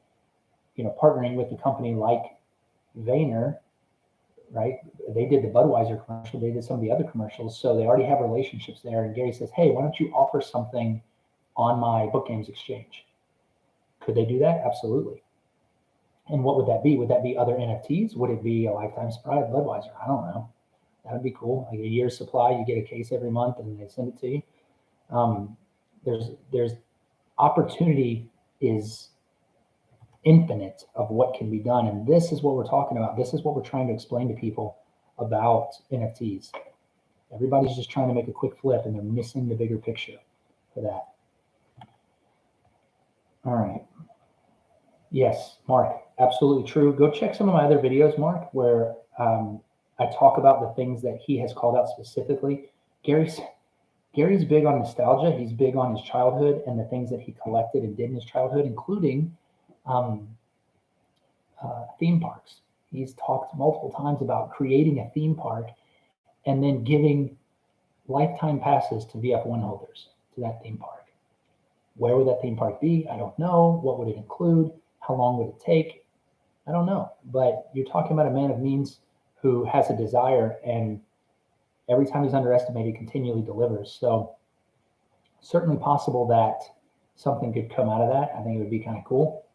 partnering with a company like Vayner, right? They did the Budweiser commercial. They did some of the other commercials. So they already have relationships there. And Gary says, hey, why don't you offer something on my book games exchange? Could they do that? Absolutely. And what would that be? Would that be other NFTs? Would it be a lifetime supply of Budweiser? I don't know. That would be cool. Like a year's supply, you get a case every month and they send it to you. There's opportunity is infinite of what can be done. And this is what we're talking about. This is what we're trying to explain to people about NFTs. Everybody's just trying to make a quick flip and they're missing the bigger picture for that. All right. Yes, Mark, absolutely true. Go check some of my other videos, Mark, where I talk about the things that he has called out specifically. Gary's big on nostalgia. He's big on his childhood and the things that he collected and did in his childhood, including theme parks. He's talked multiple times about creating a theme park and then giving lifetime passes to VF1 holders to that theme park. Where would that theme park be? I don't know. What would it include? How long would it take? I don't know. But you're talking about a man of means who has a desire, and every time he's underestimated, continually delivers. So certainly possible that something could come out of that. I think it would be kind of cool.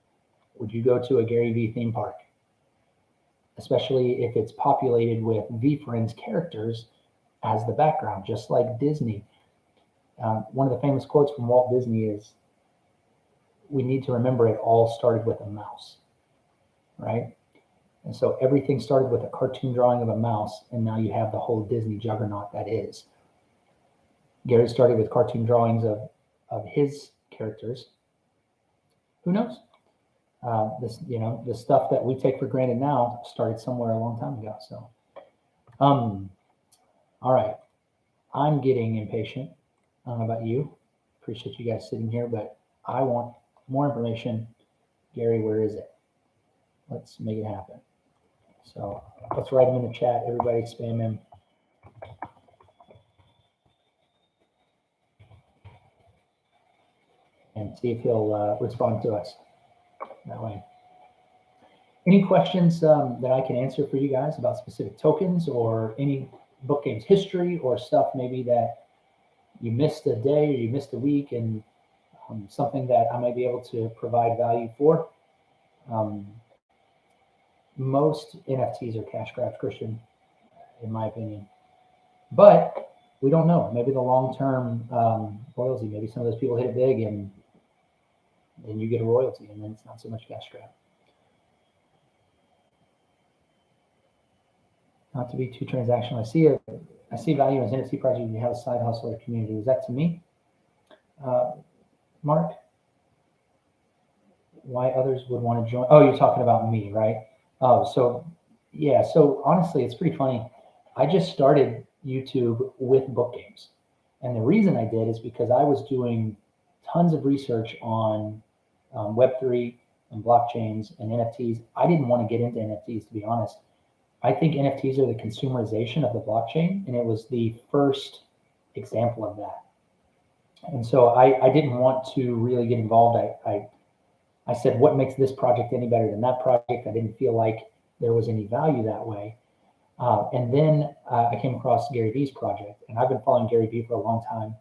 Would you go to a Gary V theme park? Especially if it's populated with VeeFriends characters as the background, just like Disney. One of the famous quotes from Walt Disney is, we need to remember it all started with a mouse, right? And so everything started with a cartoon drawing of a mouse, and now you have the whole Disney juggernaut that is. Gary started with cartoon drawings of his characters. Who knows? The stuff that we take for granted now started somewhere a long time ago. So, all right. I'm getting impatient. I don't know about you. Appreciate you guys sitting here, but I want more information. Gary, where is it? Let's make it happen. So let's write him in the chat. Everybody spam him. And see if he'll respond to us that way. Any questions that I can answer for you guys about specific tokens or any book games history or stuff maybe that you missed a day or you missed a week and something that I might be able to provide value for? Most NFTs are cash grabs, Christian, in my opinion. But we don't know. Maybe the long-term royalty, maybe some of those people hit it big and then you get a royalty and then it's not so much cash grab. Not to be too transactional. I see value in NFT project when you have a side hustle or community. Was that to me? Mark? Why others would want to join? Oh, you're talking about me, right? Oh, so yeah. So honestly, it's pretty funny. I just started YouTube with book games. And the reason I did is because I was doing tons of research on Web3 and blockchains and NFTs. I didn't want to get into NFTs, to be honest. I think NFTs are the consumerization of the blockchain, and it was the first example of that. And so I didn't want to really get involved. I said, what makes this project any better than that project? I didn't feel like there was any value that way. And then I came across Gary Vee's project, and I've been following Gary Vee for a long time.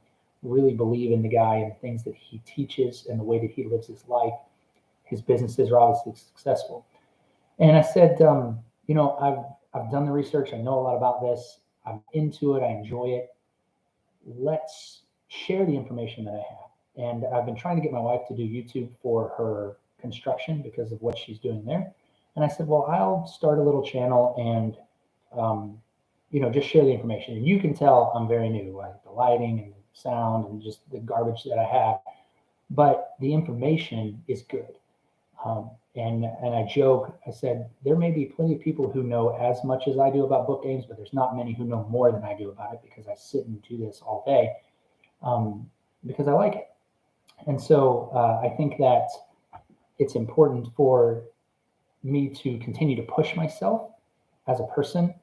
really believe in the guy and the things that he teaches and the way that he lives his life. His businesses are obviously successful. And I said, I've done the research. I know a lot about this. I'm into it. I enjoy it. Let's share the information that I have. And I've been trying to get my wife to do YouTube for her construction because of what she's doing there. And I said, well, I'll start a little channel and, just share the information. And you can tell I'm very new, like the lighting and the sound and just the garbage that I have. But the information is good. And I joke, I said, there may be plenty of people who know as much as I do about book games, but there's not many who know more than I do about it because I sit and do this all day because I like it. And so I think that it's important for me to continue to push myself as a person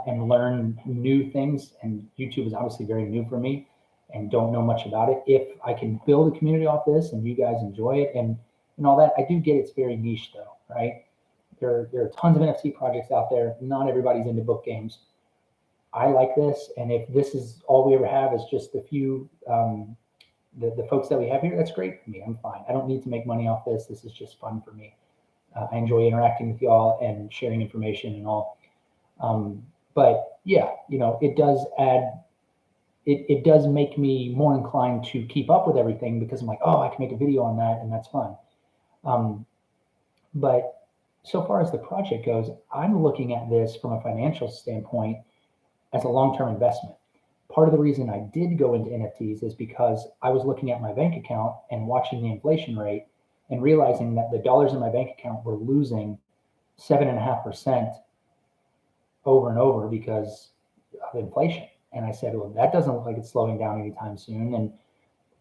and learn new things. And YouTube is obviously very new for me and don't know much about it. If I can build a community off this and you guys enjoy it and all that, I do get it's very niche though, right? There are tons of NFT projects out there. Not everybody's into book games. I like this. And if this is all we ever have is just a few, the folks that we have here, that's great for me. I'm fine. I don't need to make money off this. This is just fun for me. I enjoy interacting with y'all and sharing information and all. But yeah, it does add, it does make me more inclined to keep up with everything because I'm like, oh, I can make a video on that and that's fun. But so far as the project goes, I'm looking at this from a financial standpoint as a long-term investment. Part of the reason I did go into NFTs is because I was looking at my bank account and watching the inflation rate and realizing that the dollars in my bank account were losing 7.5% over and over because of inflation. And I said, well, that doesn't look like it's slowing down anytime soon. And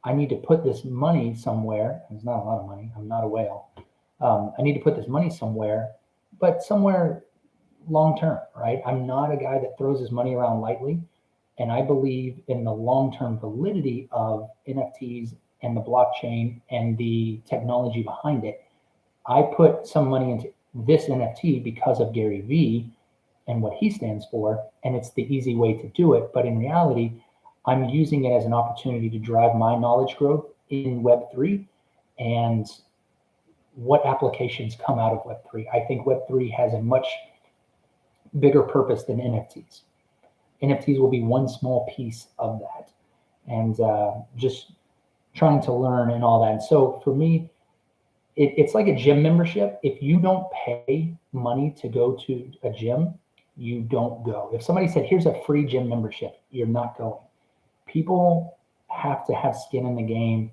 I need to put this money somewhere. It's not a lot of money. I'm not a whale. I need to put this money somewhere, but somewhere long-term, right? I'm not a guy that throws his money around lightly. And I believe in the long-term validity of NFTs and the blockchain and the technology behind it. I put some money into this NFT because of Gary Vee and what he stands for, and it's the easy way to do it. But in reality, I'm using it as an opportunity to drive my knowledge growth in Web3 and what applications come out of Web3. I think Web3 has a much bigger purpose than NFTs. NFTs will be one small piece of that, and just trying to learn and all that. And so for me, it's like a gym membership. If you don't pay money to go to a gym, you don't go. If somebody said, here's a free gym membership, you're not going. People have to have skin in the game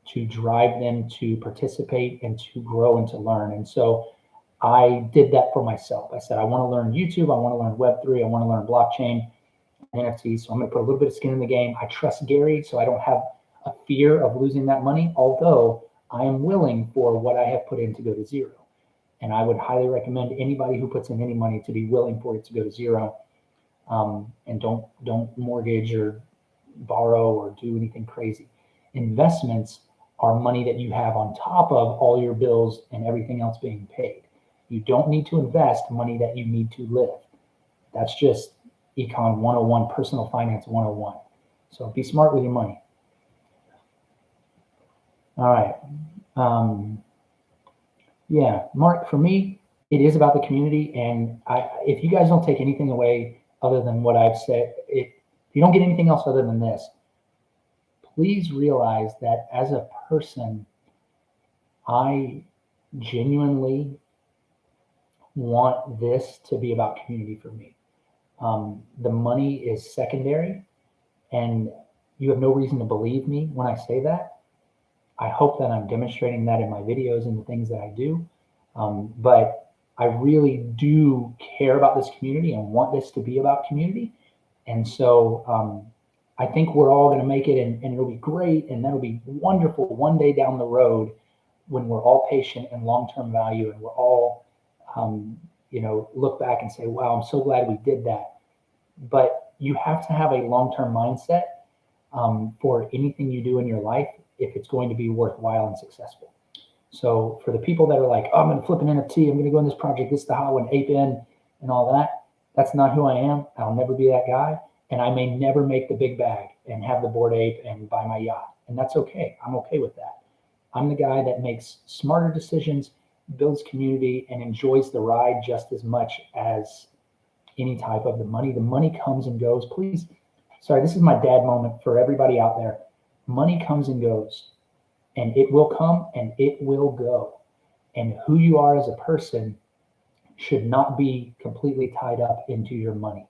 to drive them to participate and to grow and to learn. And so I did that for myself. I said, I want to learn YouTube. I want to learn Web3. I want to learn blockchain, NFTs. So I'm going to put a little bit of skin in the game. I trust Gary, so I don't have a fear of losing that money, although I am willing for what I have put in to go to zero. And I would highly recommend anybody who puts in any money to be willing for it to go to zero. And don't mortgage or borrow or do anything crazy. Investments are money that you have on top of all your bills and everything else being paid. You don't need to invest money that you need to live. That's just Econ 101, personal finance 101. So be smart with your money. All right. Yeah, Mark, for me, it is about the community. And if you guys don't take anything away other than what I've said, if you don't get anything else other than this, please realize that as a person, I genuinely want this to be about community for me. The money is secondary, and you have no reason to believe me when I say that. I hope that I'm demonstrating that in my videos and the things that I do. But I really do care about this community and want this to be about community. And so I think we're all going to make it, and it'll be great. And that'll be wonderful one day down the road when we're all patient and long-term value, and we're all, look back and say, wow, I'm so glad we did that. But you have to have a long-term mindset for anything you do in your life if it's going to be worthwhile and successful. So for the people that are like, oh, I'm going to flip an NFT, I'm going to go in this project, this is the how and ape in and all that, that's not who I am. I'll never be that guy. And I may never make the big bag. and have the Bored Ape and buy my yacht. And that's okay. I'm okay with that. I'm the guy that makes smarter decisions, builds community, and enjoys the ride just as much as any type of the money. The money comes and goes. Please, sorry, this is my dad moment for everybody out there. Money comes and goes, and it will come and it will go. And who you are as a person should not be completely tied up into your money.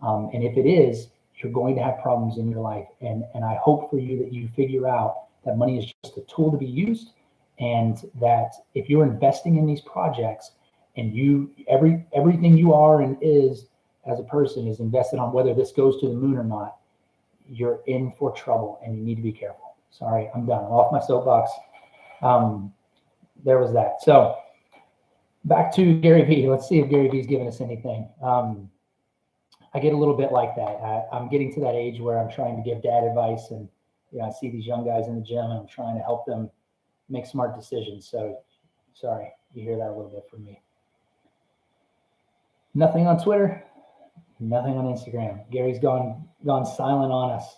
And if it is, you're going to have problems in your life. And I hope for you that you figure out that money is just a tool to be used, and that if you're investing in these projects and everything you are and is as a person is invested on whether this goes to the moon or not, you're in for trouble and you need to be careful. Sorry, I'm done. I'm off my soapbox. There was that. So back to Gary Vee. Let's see if Gary Vee's giving us anything. I get a little bit like that. I'm getting to that age where I'm trying to give dad advice, and I see these young guys in the gym and I'm trying to help them make smart decisions. So sorry, you hear that a little bit from me. Nothing on Twitter, nothing on Instagram. Gary's gone silent on us.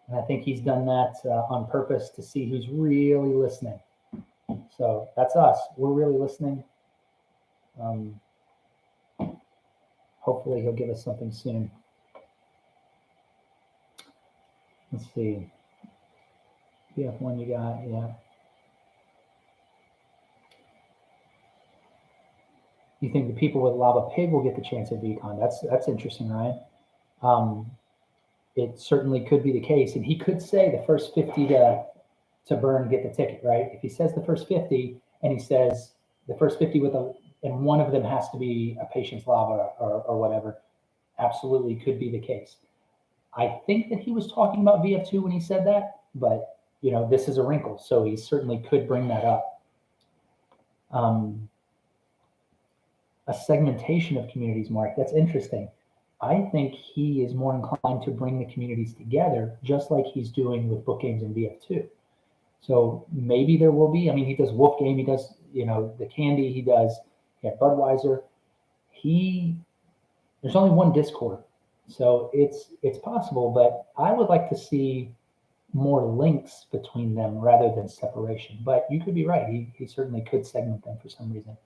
And I think he's done that on purpose to see who's really listening. So that's us. We're really listening. Hopefully he'll give us something soon. Let's see. BF1 you got, yeah. You think the people with Lava Pig will get the chance at VeeCon? That's interesting, Ryan. It certainly could be the case. And he could say the first 50 to burn get the ticket, right? If he says the first 50 and he says the first 50 and one of them has to be a Patience Lava or whatever, absolutely could be the case. I think that he was talking about VF2 when he said that, but this is a wrinkle, so he certainly could bring that up. A segmentation of communities, Mark, that's interesting. I think he is more inclined to bring the communities together, just like he's doing with book games and VF2. So maybe there will be. I mean, he does Wolf Game, he does, the Candy, he does Budweiser. There's only one Discord, so it's possible. But I would like to see more links between them rather than separation. But you could be right. He certainly could segment them for some reason.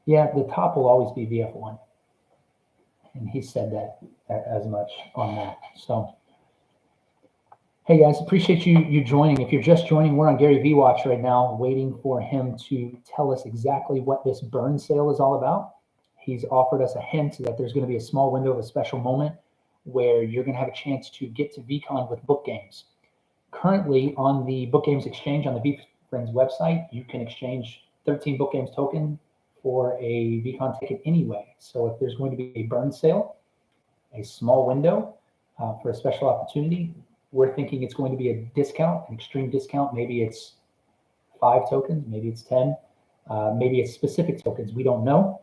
Yeah, the top will always be VF1. And he said that as much on that. So, hey guys, appreciate you joining. If you're just joining, we're on Gary Vee Watch right now, waiting for him to tell us exactly what this burn sale is all about. He's offered us a hint that there's going to be a small window of a special moment where you're going to have a chance to get to VeeCon with book games. Currently, on the Book Games Exchange on the VeeFriends website, you can exchange 13 book games token for a VeeCon ticket anyway. So if there's going to be a burn sale, a small window for a special opportunity, we're thinking it's going to be a discount, an extreme discount. Maybe it's 5 tokens, maybe it's 10, maybe it's specific tokens. We don't know,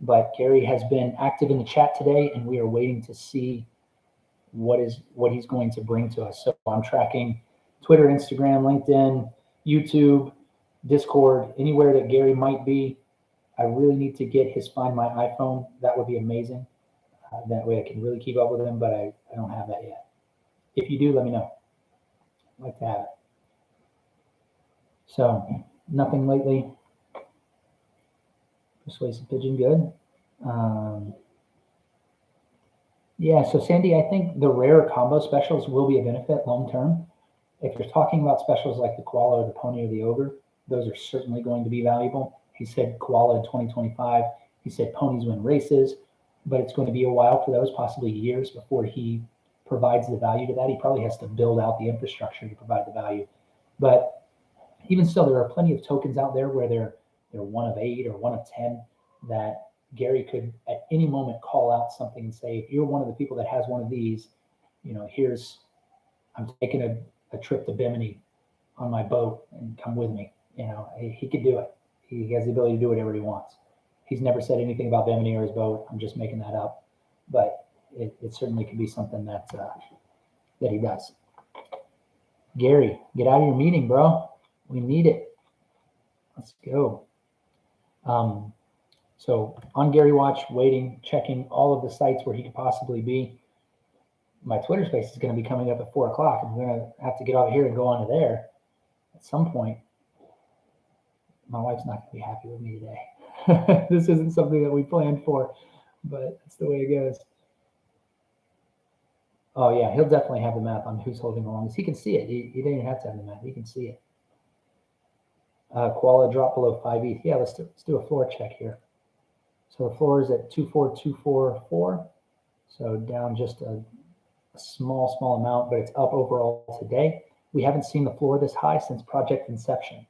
but Gary has been active in the chat today, and we are waiting to see what he's going to bring to us. So I'm tracking Twitter, Instagram, LinkedIn, YouTube, Discord, anywhere that Gary might be. I really need to get his Find My iPhone. That would be amazing. That way I can really keep up with him, but I don't have that yet. If you do, let me know. I'd like to have it. So nothing lately. Persuasive Pigeon, good. Yeah, so Sandy, I think the rare combo specials will be a benefit long term. If you're talking about specials like the koala or the pony or the ogre, those are certainly going to be valuable. He said koala in 2025. He said ponies win races, but it's going to be a while for those, possibly years, before he provides the value to that. He probably has to build out the infrastructure to provide the value. But even still, there are plenty of tokens out there where they're 1 of 8 or 1 of 10 that Gary could at any moment call out something and say, if you're one of the people that has one of these, I'm taking a trip to Bimini on my boat and come with me. He could do it. He has the ability to do whatever he wants. He's never said anything about Bimini or his boat. I'm just making that up. But it certainly could be something that he does. Gary, get out of your meeting, bro. We need it. Let's go. So on Gary Watch, waiting, checking all of the sites where he could possibly be. My Twitter space is going to be coming up at 4 o'clock. I'm going to have to get out of here and go on to there at some point. My wife's not going to be happy with me today. This isn't something that we planned for, but that's the way it goes. Oh yeah, he'll definitely have the math on who's holding the longest. He can see it. He didn't even have to have the math. He can see it. Koala dropped below 5 ETH. Yeah, let's do a floor check here. So the floor is at 24244. So down just a small amount, but it's up overall today. We haven't seen the floor this high since project inception.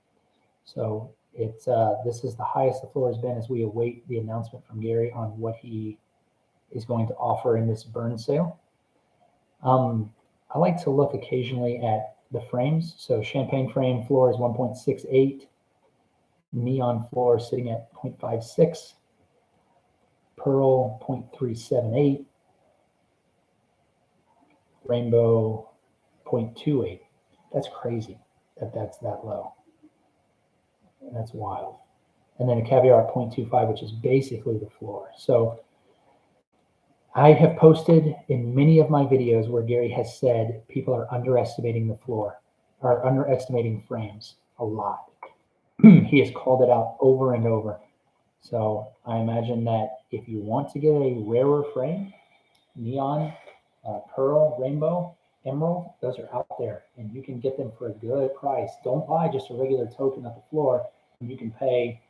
So it's this is the highest the floor has been as we await the announcement from Gary on what he is going to offer in this burn sale. I like to look occasionally at the frames. So champagne frame floor is 1.68. Neon floor sitting at 0.56. Pearl 0.378. Rainbow 0.28. That's crazy that's that low. That's wild. And then a Caviar at 0.25, which is basically the floor. So I have posted in many of my videos where Gary has said people are underestimating the floor, or underestimating frames a lot. He has called it out over and over. So I imagine that if you want to get a rarer frame, neon, pearl, rainbow, emerald, those are out there and you can get them for a good price. Don't buy just a regular token at the floor and you can pay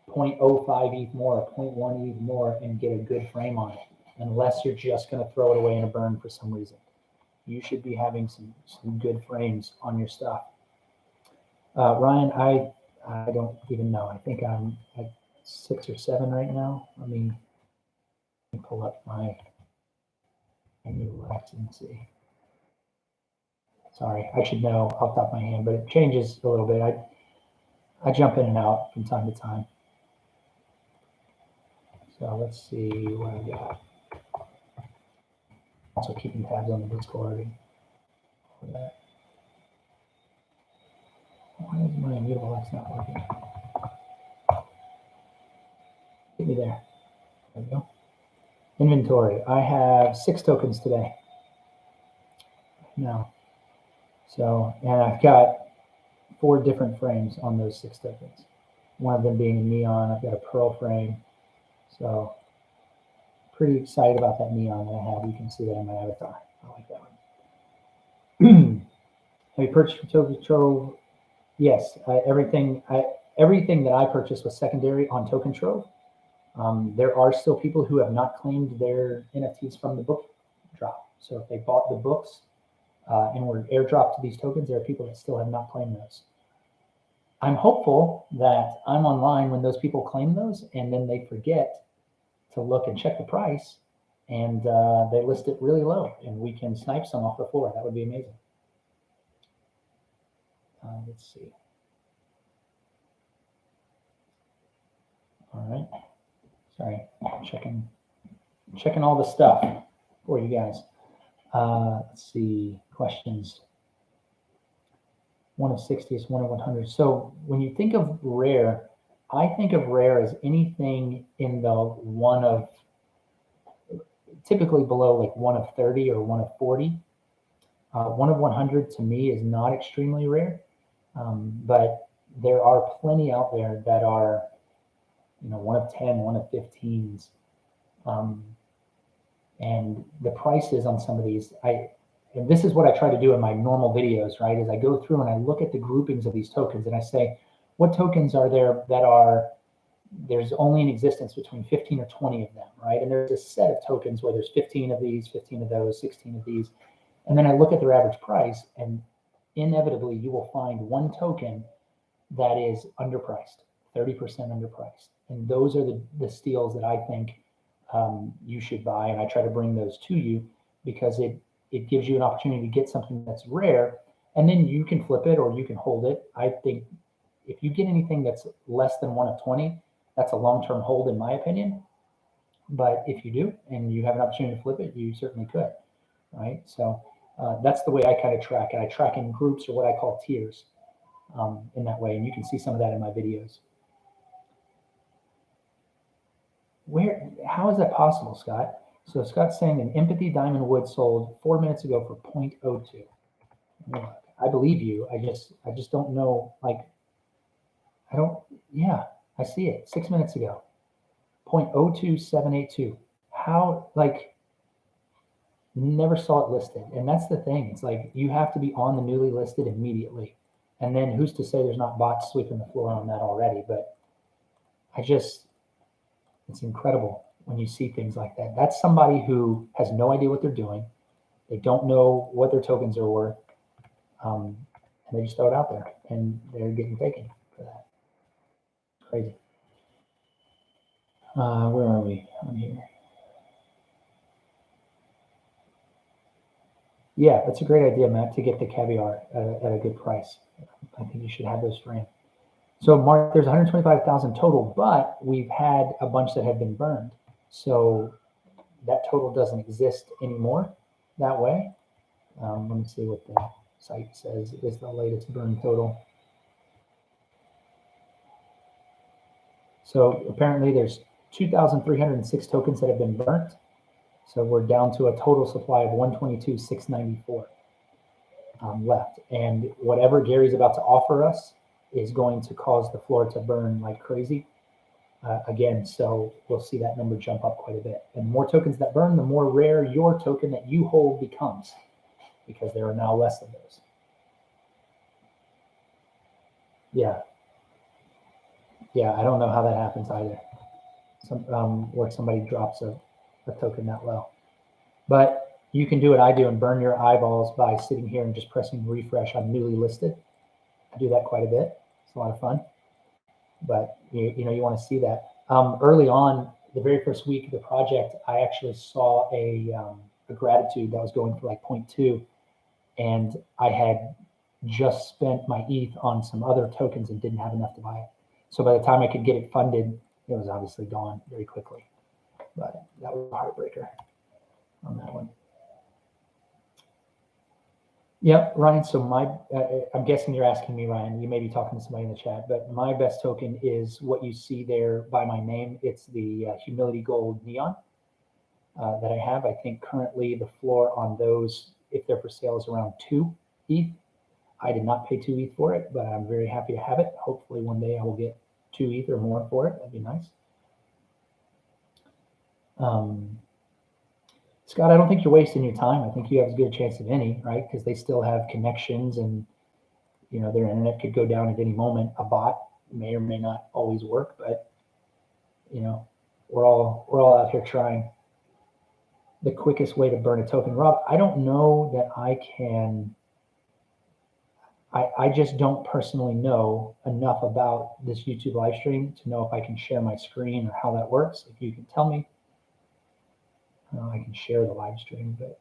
0.05 ETH more or 0.1 ETH more and get a good frame on it, unless you're just going to throw it away in a burn for some reason. You should be having some good frames on your stuff. Ryan, I don't even know. I think I'm at 6 or 7 right now. Let me pull up my new Lex and see. Sorry, I should know off the top of my hand, but it changes a little bit. I jump in and out from time to time. So let's see what I got. Also keeping tabs on the Discord. Why is my immutable X not working? Get me there. There we go. Inventory. I have 6 tokens today. Now, so, and I've got 4 different frames on those 6 tokens. One of them being a neon. I've got a pearl frame. So, pretty excited about that neon that I have. You can see that in my avatar. I like that one. Have you purchased Token Trove? Yes, everything that I purchased was secondary on Token Trove. There are still people who have not claimed their NFTs from the book drop. So if they bought the books and were airdropped to these tokens, there are people that still have not claimed those. I'm hopeful that I'm online when those people claim those and then they forget to look and check the price and they list it really low and we can snipe some off the floor. That would be amazing. Let's see. All right. Sorry, checking all the stuff for you guys. Let's see, questions. 1 of 60 is 1 of 100. So when you think of rare, I think of rare as anything in the 1 of, typically below like 1 of 30 or 1 of 40. 1 of 100 to me is not extremely rare, but there are plenty out there that are, 1 of 10, 1 of 15s. And the prices on some of these, and this is what I try to do in my normal videos, right? Is I go through and I look at the groupings of these tokens and I say, what tokens are there that there's only in existence between 15 or 20 of them, right? And there's a set of tokens where there's 15 of these, 15 of those, 16 of these. And then I look at their average price and inevitably you will find one token that is underpriced, 30% underpriced. And those are the steals that I think you should buy. And I try to bring those to you because it gives you an opportunity to get something that's rare and then you can flip it or you can hold it. I think if you get anything that's less than 1 of 20, that's a long-term hold in my opinion. But if you do and you have an opportunity to flip it, you certainly could, right? So that's the way I kind of track it. I track in groups or what I call tiers in that way. And you can see some of that in my videos. how is that possible, Scott? So Scott's saying an empathy diamond wood sold 4 minutes ago for 0.02. I believe you. I just don't know. Like, I don't. Yeah, I see it 6 minutes ago. 0.02782. How, like, never saw it listed. And that's the thing. It's like you have to be on the newly listed immediately. And then who's to say there's not bots sweeping the floor on that already? But it's incredible when you see things like that. That's somebody who has no idea what they're doing. They don't know what their tokens are worth. And they just throw it out there and they're getting taken for that. It's crazy. Where are we on here? Yeah, that's a great idea, Matt, to get the Caviar at a good price. I think you should have those for him. So, Mark, there's 125,000 total, but we've had a bunch that have been burned. So that total doesn't exist anymore that way. Let me see what the site says is the latest burn total. So apparently there's 2,306 tokens that have been burnt. So we're down to a total supply of 122,694 left. And whatever Gary's about to offer us is going to cause the floor to burn like crazy again. So we'll see that number jump up quite a bit. And the more tokens that burn, the more rare your token that you hold becomes, because there are now less of those. Yeah. Yeah, I don't know how that happens either. Where somebody drops a token that low. But you can do what I do and burn your eyeballs by sitting here and just pressing refresh on newly listed. I do that quite a bit. It's a lot of fun. But you know, you want to see that. Early on, the very first week of the project, I actually saw a gratitude that was going for like 0.2, and I had just spent my ETH on some other tokens and didn't have enough to buy it. So by the time I could get it funded, it was obviously gone very quickly. But that was a heartbreaker on that one. Yep, Ryan. So I'm guessing you're asking me, Ryan. You may be talking to somebody in the chat, but my best token is what you see there by my name. It's the Humility Gold Neon that I have. I think currently the floor on those, if they're for sale, is around 2 ETH. I did not pay 2 ETH for it, but I'm very happy to have it. Hopefully one day I will get 2 ETH or more for it. That'd be nice. Scott, I don't think you're wasting your time. I think you have as good a chance of any, right? Because they still have connections, and you know their internet could go down at any moment. A bot may or may not always work, but you know we're all out here trying the quickest way to burn a token. Rob, I don't know that I can. I just don't personally know enough about this YouTube live stream to know if I can share my screen or how that works. If you can tell me, I can share the live stream, but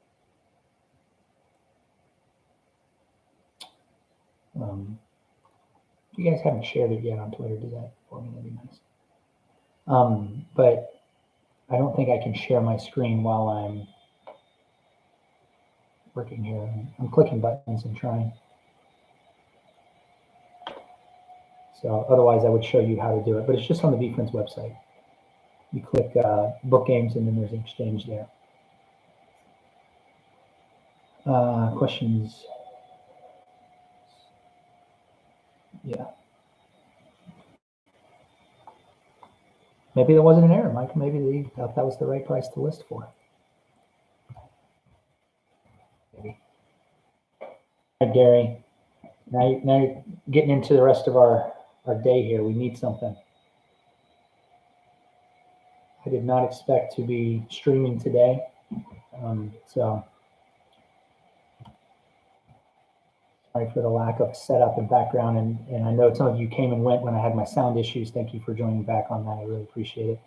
if you guys haven't shared it yet on Twitter, do that for me. That'd be nice. But I don't think I can share my screen while I'm working here. I'm clicking buttons and trying. So otherwise I would show you how to do it, but it's just on the VeeFriends website. You click book games and then there's an exchange there. Questions? Yeah. Maybe there wasn't an error, Mike. Maybe they thought that was the right price to list for. Maybe. All right, Gary. Now you're getting into the rest of our day here. We need something. I did not expect to be streaming today. So sorry for the lack of setup and background. And I know some of you came and went when I had my sound issues. Thank you for joining back on that. I really appreciate it.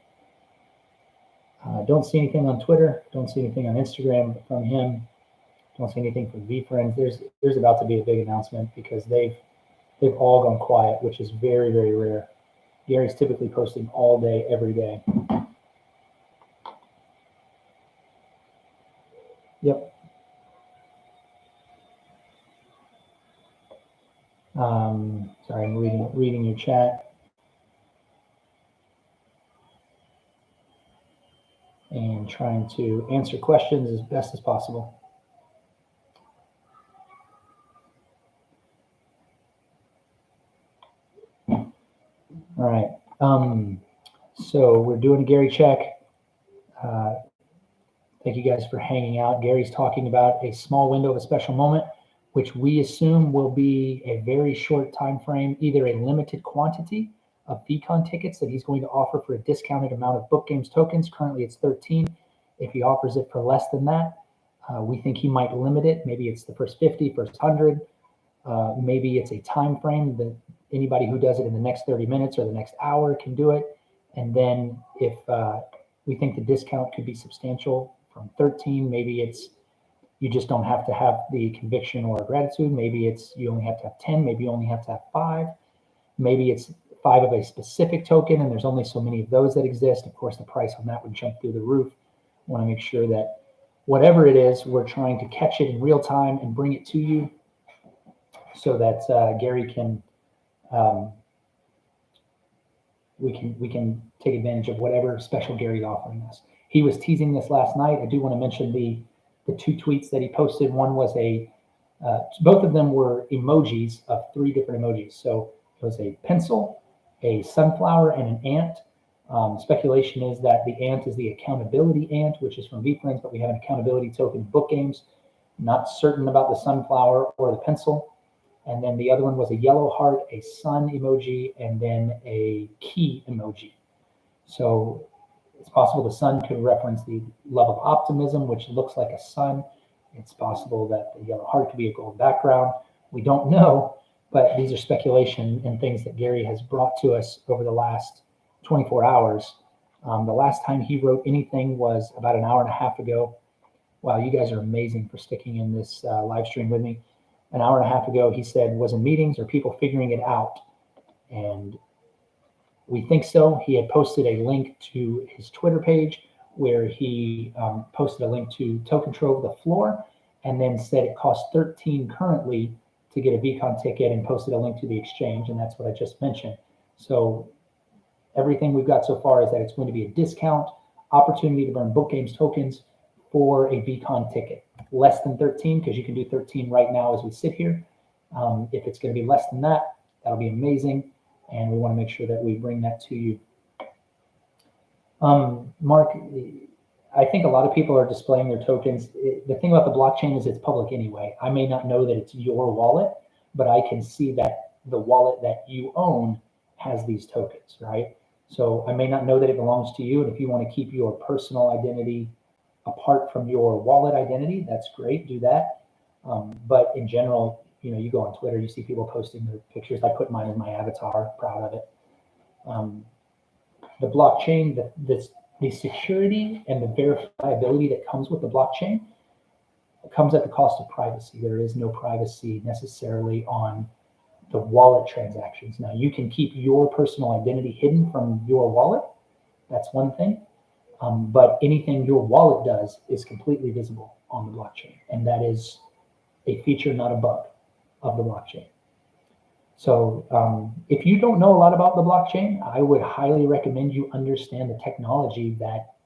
Don't see anything on Twitter. Don't see anything on Instagram from him. Don't see anything from VeeFriends. There's about to be a big announcement because they've all gone quiet, which is very, very rare. Gary's typically posting all day, every day. Yep. Sorry, I'm reading your chat. and trying to answer questions as best as possible. All right. So we're doing a Gary check. Thank you guys for hanging out. Gary's talking about a small window of a special moment, which we assume will be a very short time frame, either a limited quantity of VeeCon tickets that he's going to offer for a discounted amount of Book Games tokens. Currently it's 13. If he offers it for less than that, we think he might limit it. Maybe it's the first 50, first 100. Maybe it's a time frame that anybody who does it in the next 30 minutes or the next hour can do it. And then if we think the discount could be substantial from 13, maybe it's you just don't have to have the conviction or gratitude. Maybe it's you only have to have 10. Maybe you only have to have 5. Maybe it's 5 of a specific token, and there's only so many of those that exist. Of course, the price on that would jump through the roof. I want to make sure that whatever it is, we're trying to catch it in real time and bring it to you so that Gary can we can take advantage of whatever special Gary's offering us. He was teasing this last night. I do want to mention the 2 tweets that he posted. One was both of them were emojis of 3 different emojis. So it was a pencil, a sunflower, and an ant. Speculation is that the ant is the accountability ant, which is from VeeFriends, but we have an accountability token in Book Games. Not certain about the sunflower or the pencil. And then the other one was a yellow heart, a sun emoji, and then a key emoji. So it's possible the sun could reference the love of optimism, which looks like a sun. It's possible that the yellow heart could be a gold background. We don't know, but these are speculation and things that Gary has brought to us over the last 24 hours. The last time he wrote anything was about an hour and a half ago. Wow, you guys are amazing for sticking in this live stream with me. An hour and a half ago, he said, was in meetings or people figuring it out? And we think so. He had posted a link to his Twitter page where he posted a link to Token Trove the Floor and then said it costs 13 currently to get a VeeCon ticket and posted a link to the exchange. And that's what I just mentioned. So everything we've got so far is that it's going to be a discount opportunity to burn Book Games tokens for a VeeCon ticket. Less than 13, because you can do 13 right now as we sit here. If it's going to be less than that, that'll be amazing. And we want to make sure that we bring that to you. Mark, I think a lot of people are displaying their tokens. The thing about the blockchain is it's public anyway. I may not know that it's your wallet, but I can see that the wallet that you own has these tokens, right? So I may not know that it belongs to you. And if you want to keep your personal identity apart from your wallet identity, that's great, do that. But in general, you know, you go on Twitter, you see people posting their pictures. I put mine in my avatar, proud of it. The blockchain, the security and the verifiability that comes with the blockchain comes at the cost of privacy. There is no privacy necessarily on the wallet transactions. Now, you can keep your personal identity hidden from your wallet. That's one thing. But anything your wallet does is completely visible on the blockchain. And that is a feature, not a bug of the blockchain. So if you don't know a lot about the blockchain, I would highly recommend you understand the technology that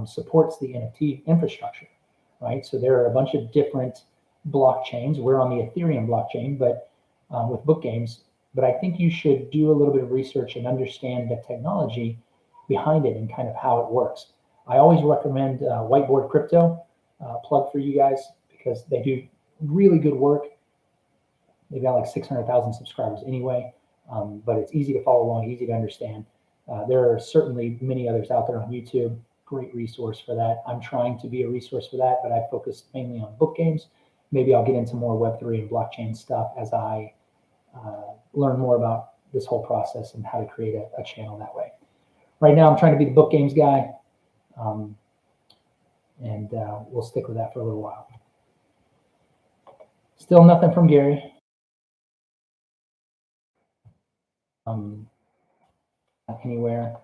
supports the NFT infrastructure, right? So there are a bunch of different blockchains. We're on the Ethereum blockchain, but with Book Games. But I think you should do a little bit of research and understand the technology behind it and kind of how it works. I always recommend Whiteboard Crypto, plug for you guys, because they do really good work. They've got like 600,000 subscribers anyway, but it's easy to follow along, easy to understand. There are certainly many others out there on YouTube. Great resource for that. I'm trying to be a resource for that, but I focus mainly on Book Games. Maybe I'll get into more Web3 and blockchain stuff as I learn more about this whole process and how to create a channel that way. Right now, I'm trying to be the Book Games guy, and we'll stick with that for a little while. Still nothing from Gary. Not anywhere.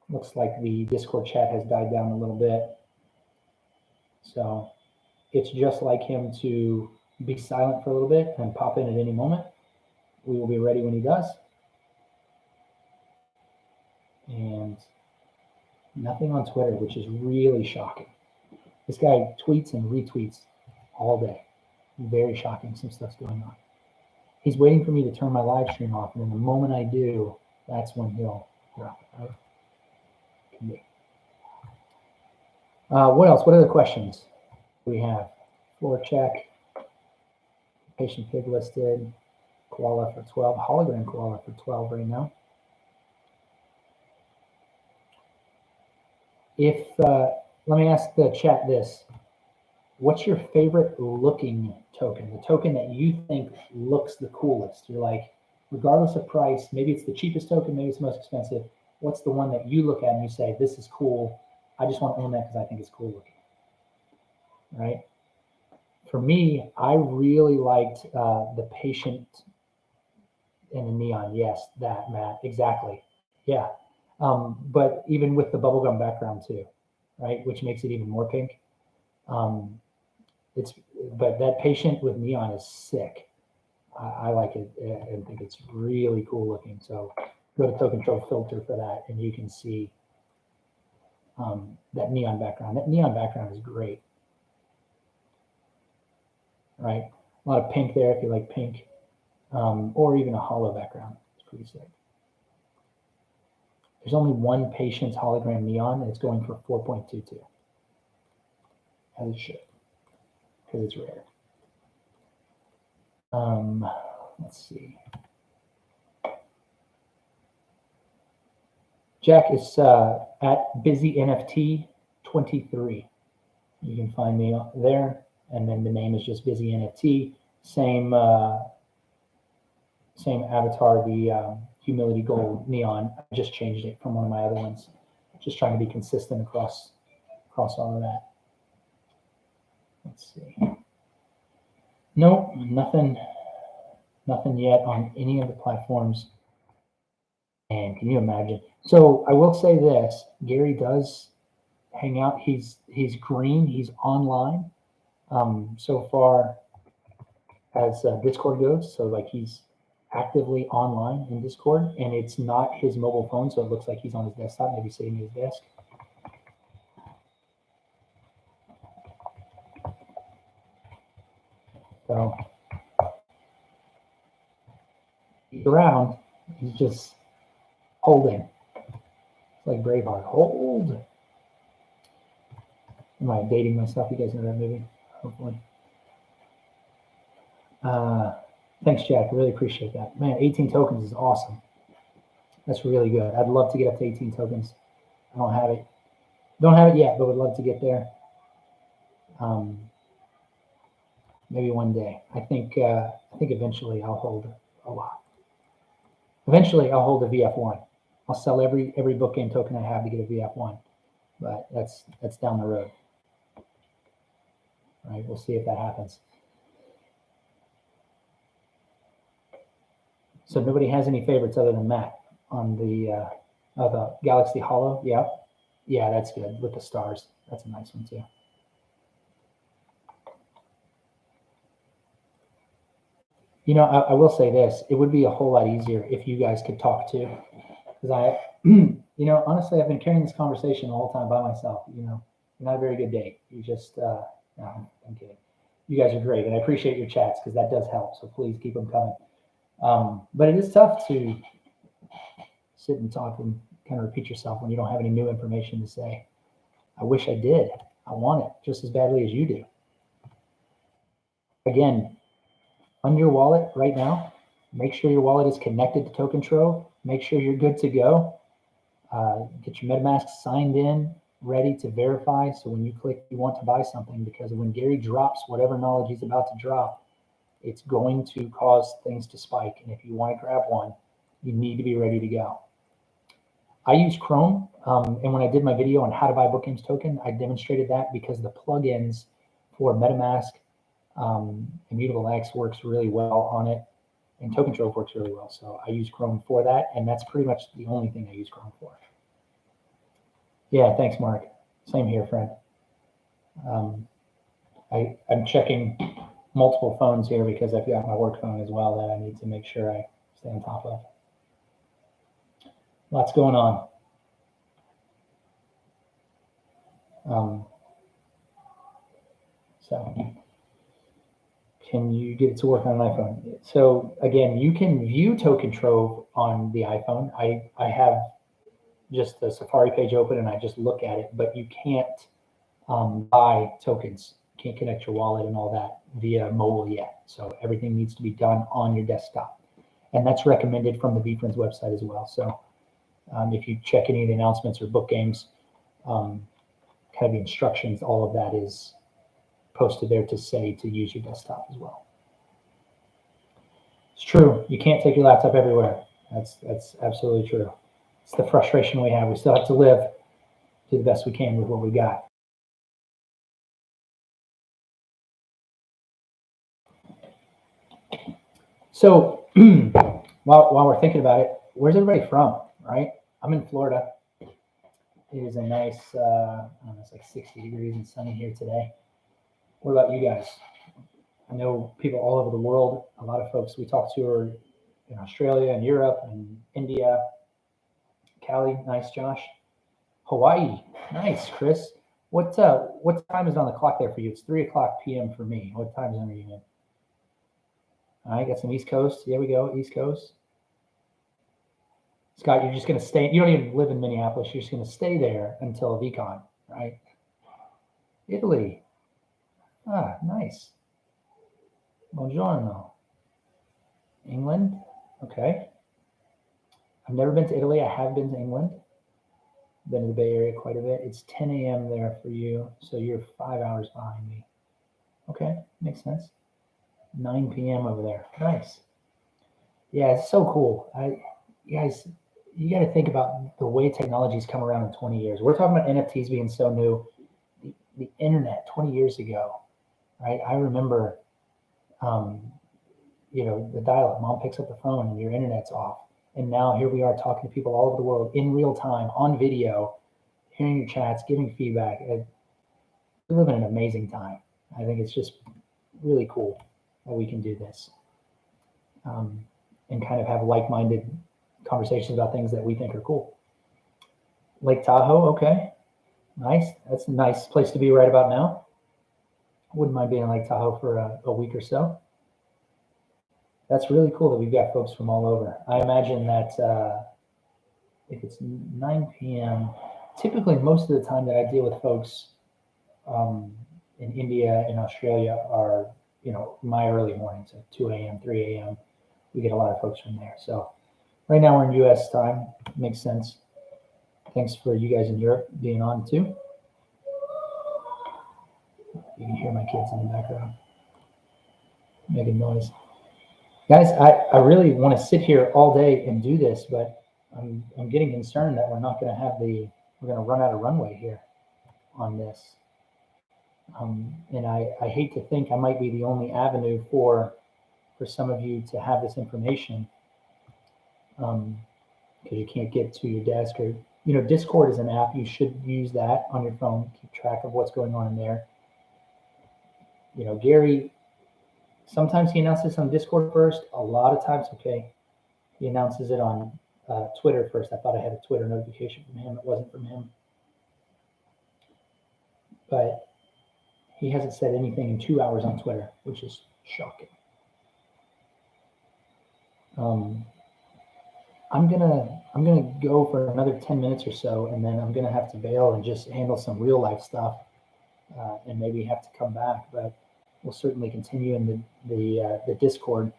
Looks like the Discord chat has died down a little bit. So it's just like him to be silent for a little bit and pop in at any moment. We will be ready when he does. And Nothing on Twitter, which is really shocking. This guy tweets and retweets all day. Very shocking. Some stuff's going on. He's waiting for me to turn my live stream off, and then the moment I do, that's when he'll drop it. Right? Can be. What else? What other questions do we have? Floor check. Patient pig listed. Koala for 12. Hologram koala for 12 right now. If let me ask the chat this: what's your favorite looking token? The token that you think looks the coolest? You're like, regardless of price, maybe it's the cheapest token, maybe it's the most expensive. What's the one that you look at and you say, this is cool? I just want to own that because I think it's cool looking. Right? For me, I really liked the patient in the neon. Yes, that, Matt, exactly. Yeah. But even with the bubblegum background too, right? Which makes it even more pink. But that patient with neon is sick. I like it and think it's really cool looking. So go to Token Control Filter for that, and you can see that neon background. That neon background is great, right? A lot of pink there if you like pink, or even a hollow background. It's pretty sick. There's only one patient's hologram neon, and it's going for 4.22, as it should, because it's rare. Let's see. Jack is at Busy NFT 23. You can find me there, and then the name is just Busy NFT. Same same avatar, the Humility Gold Neon. I just changed it from one of my other ones. Just trying to be consistent across all of that. Let's see. Nope, nothing yet on any of the platforms. And can you imagine? So I will say this: Gary does hang out. He's green. He's online so far as Discord goes. So like he's actively online in Discord, and it's not his mobile phone, so it looks like he's on his desktop, maybe sitting at his desk. So he's around. He's just holding. It's like Braveheart. Hold. Am I dating myself? You guys know that movie? Hopefully. Thanks, Jack. I really appreciate that. Man, 18 tokens is awesome. That's really good. I'd love to get up to 18 tokens. I don't have it. Don't have it yet, but would love to get there. Maybe one day. I think eventually I'll hold a lot. Eventually I'll hold a VF1. I'll sell every book game token I have to get a VF1, but that's down the road. All right, we'll see if that happens. So nobody has any favorites other than Matt on the Galaxy Hollow. Yeah, that's good with the stars. That's a nice one too. You know, I will say this: it would be a whole lot easier if you guys could talk too, because you know, honestly, I've been carrying this conversation the whole time by myself. You know, you're not a very good date. You just no, I'm kidding. You guys are great, and I appreciate your chats because that does help. So please keep them coming. But it is tough to sit and talk and kind of repeat yourself when you don't have any new information to say. I wish I did. I want it just as badly as you do. Again, on your wallet right now, make sure your wallet is connected to Token Trove. Make sure you're good to go. Get your MetaMask signed in, ready to verify. So when you click, you want to buy something, because when Gary drops whatever knowledge he's about to drop, it's going to cause things to spike. And if you want to grab one, you need to be ready to go. I use Chrome, and when I did my video on how to buy Book Games token, I demonstrated that because the plugins for MetaMask, Immutable X works really well on it, and Token Trove works really well. So I use Chrome for that, and that's pretty much the only thing I use Chrome for. Yeah, thanks, Mark. Same here, friend. I'm checking multiple phones here because I've got my work phone as well that I need to make sure I stay on top of. Lots going on. So can you get it to work on an iPhone? So again, you can view Token Trove on the iPhone. I have just the Safari page open and I just look at it, but you can't buy tokens. You can't connect your wallet and all that via mobile yet. So everything needs to be done on your desktop. And that's recommended from the VeeFriends website as well. So if you check any of the announcements or book games, kind of the instructions, all of that is posted there to say to use your desktop as well. It's true. You can't take your laptop everywhere. That's absolutely true. It's the frustration we have. We still have to live, do the best we can with what we got. So while we're thinking about it, where's everybody from, right? I'm in Florida. It is a nice, I don't know, it's like 60 degrees and sunny here today. What about you guys? I know people all over the world, a lot of folks we talk to are in Australia and Europe and India. Cali, nice, Josh. Hawaii, nice, Chris. What time is on the clock there for you? It's 3:00 p.m. for me. What time zone are you in? All right, got some East Coast. There we go, East Coast. Scott, you're just going to stay. You don't even live in Minneapolis. You're just going to stay there until VeeCon, right? Italy. Ah, nice. Buongiorno. England. Okay. I've never been to Italy. I have been to England. Been to the Bay Area quite a bit. It's 10 a.m. there for you, so you're 5 hours behind me. Okay, makes sense. 9 p.m. over there. Nice. Yeah, it's so cool. You guys, you got to think about the way technology's come around in 20 years. We're talking about NFTs being so new. The internet 20 years ago, right? I remember, the dial-up. Mom picks up the phone and your internet's off. And now here we are talking to people all over the world in real time, on video, hearing your chats, giving feedback. We live in an amazing time. I think it's just really cool that we can do this and kind of have like-minded conversations about things that we think are cool. Lake Tahoe, okay. Nice. That's a nice place to be right about now. Wouldn't mind being in Lake Tahoe for a week or so. That's really cool that we've got folks from all over. I imagine that if it's 9 p.m., typically most of the time that I deal with folks in India and Australia are, my early mornings at 2 a.m., 3 a.m. We get a lot of folks from there. So right now we're in U.S. time. Makes sense. Thanks for you guys in Europe being on too. You can hear my kids in the background making noise. Guys, I really want to sit here all day and do this, but I'm getting concerned that we're not going to we're going to run out of runway here on this. And I hate to think I might be the only avenue for some of you to have this information because you can't get to your desk or, Discord is an app. You should use that on your phone, keep track of what's going on in there. Gary, sometimes he announces on Discord first. A lot of times, he announces it on Twitter first. I thought I had a Twitter notification from him. It wasn't from him. But he hasn't said anything in 2 hours on Twitter, which is shocking. I'm gonna go for another 10 minutes or so, and then I'm gonna have to bail and just handle some real life stuff, and maybe have to come back. But we'll certainly continue in the Discord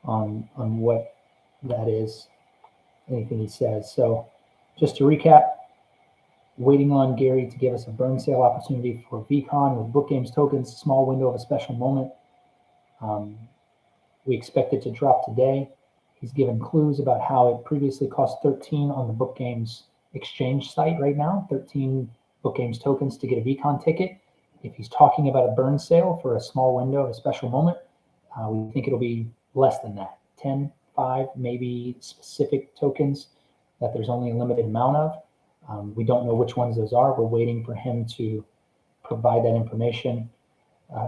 on what that is, anything he says. So just to recap, waiting on Gary to give us a burn sale opportunity for VeeCon with book games tokens, small window of a special moment. We expect it to drop today. He's given clues about how it previously cost 13 on the book games exchange site right now, 13 book games tokens to get a VeeCon ticket. If he's talking about a burn sale for a small window of a special moment, we think it'll be less than that, 10, 5, maybe specific tokens that there's only a limited amount of. We don't know which ones those are. We're waiting for him to provide that information.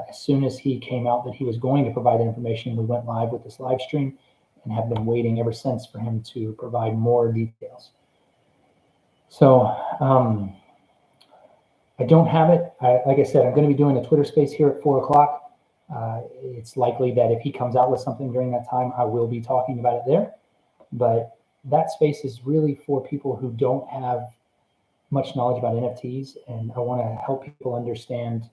As soon as he came out that he was going to provide that information, we went live with this live stream and have been waiting ever since for him to provide more details. So I don't have it. Like I said, I'm going to be doing a Twitter space here at 4 o'clock. It's likely that if he comes out with something during that time, I will be talking about it there. But that space is really for people who don't have much knowledge about NFTs, and I want to help people understand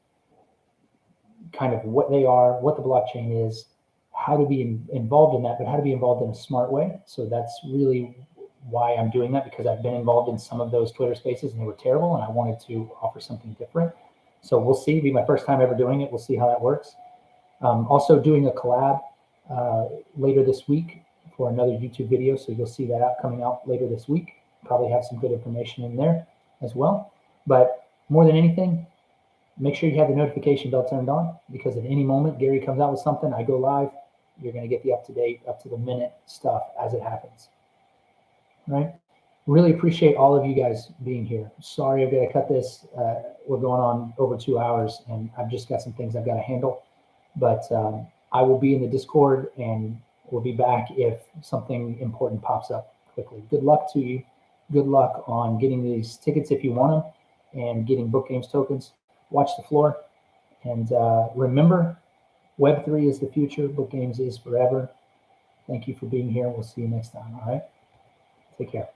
kind of what they are, what the blockchain is, how to be involved in that, but how to be involved in a smart way. So that's really why I'm doing that, because I've been involved in some of those Twitter spaces and they were terrible, and I wanted to offer something different. So we'll see. It'll be my first time ever doing it. We'll see how that works. Also doing a collab later this week for another YouTube video. So you'll see that coming out later this week. Probably have some good information in there as well. But more than anything, make sure you have the notification bell turned on, because at any moment Gary comes out with something, I go live, you're going to get the up-to-date, up-to-the-minute stuff as it happens. Right? Really appreciate all of you guys being here. Sorry I've got to cut this. We're going on over 2 hours, and I've just got some things I've got to handle. But I will be in the Discord, and we'll be back if something important pops up quickly. Good luck to you. Good luck on getting these tickets if you want them, and getting Book Games tokens. Watch the floor. And remember, Web3 is the future. Book Games is forever. Thank you for being here. We'll see you next time. All right? Take care.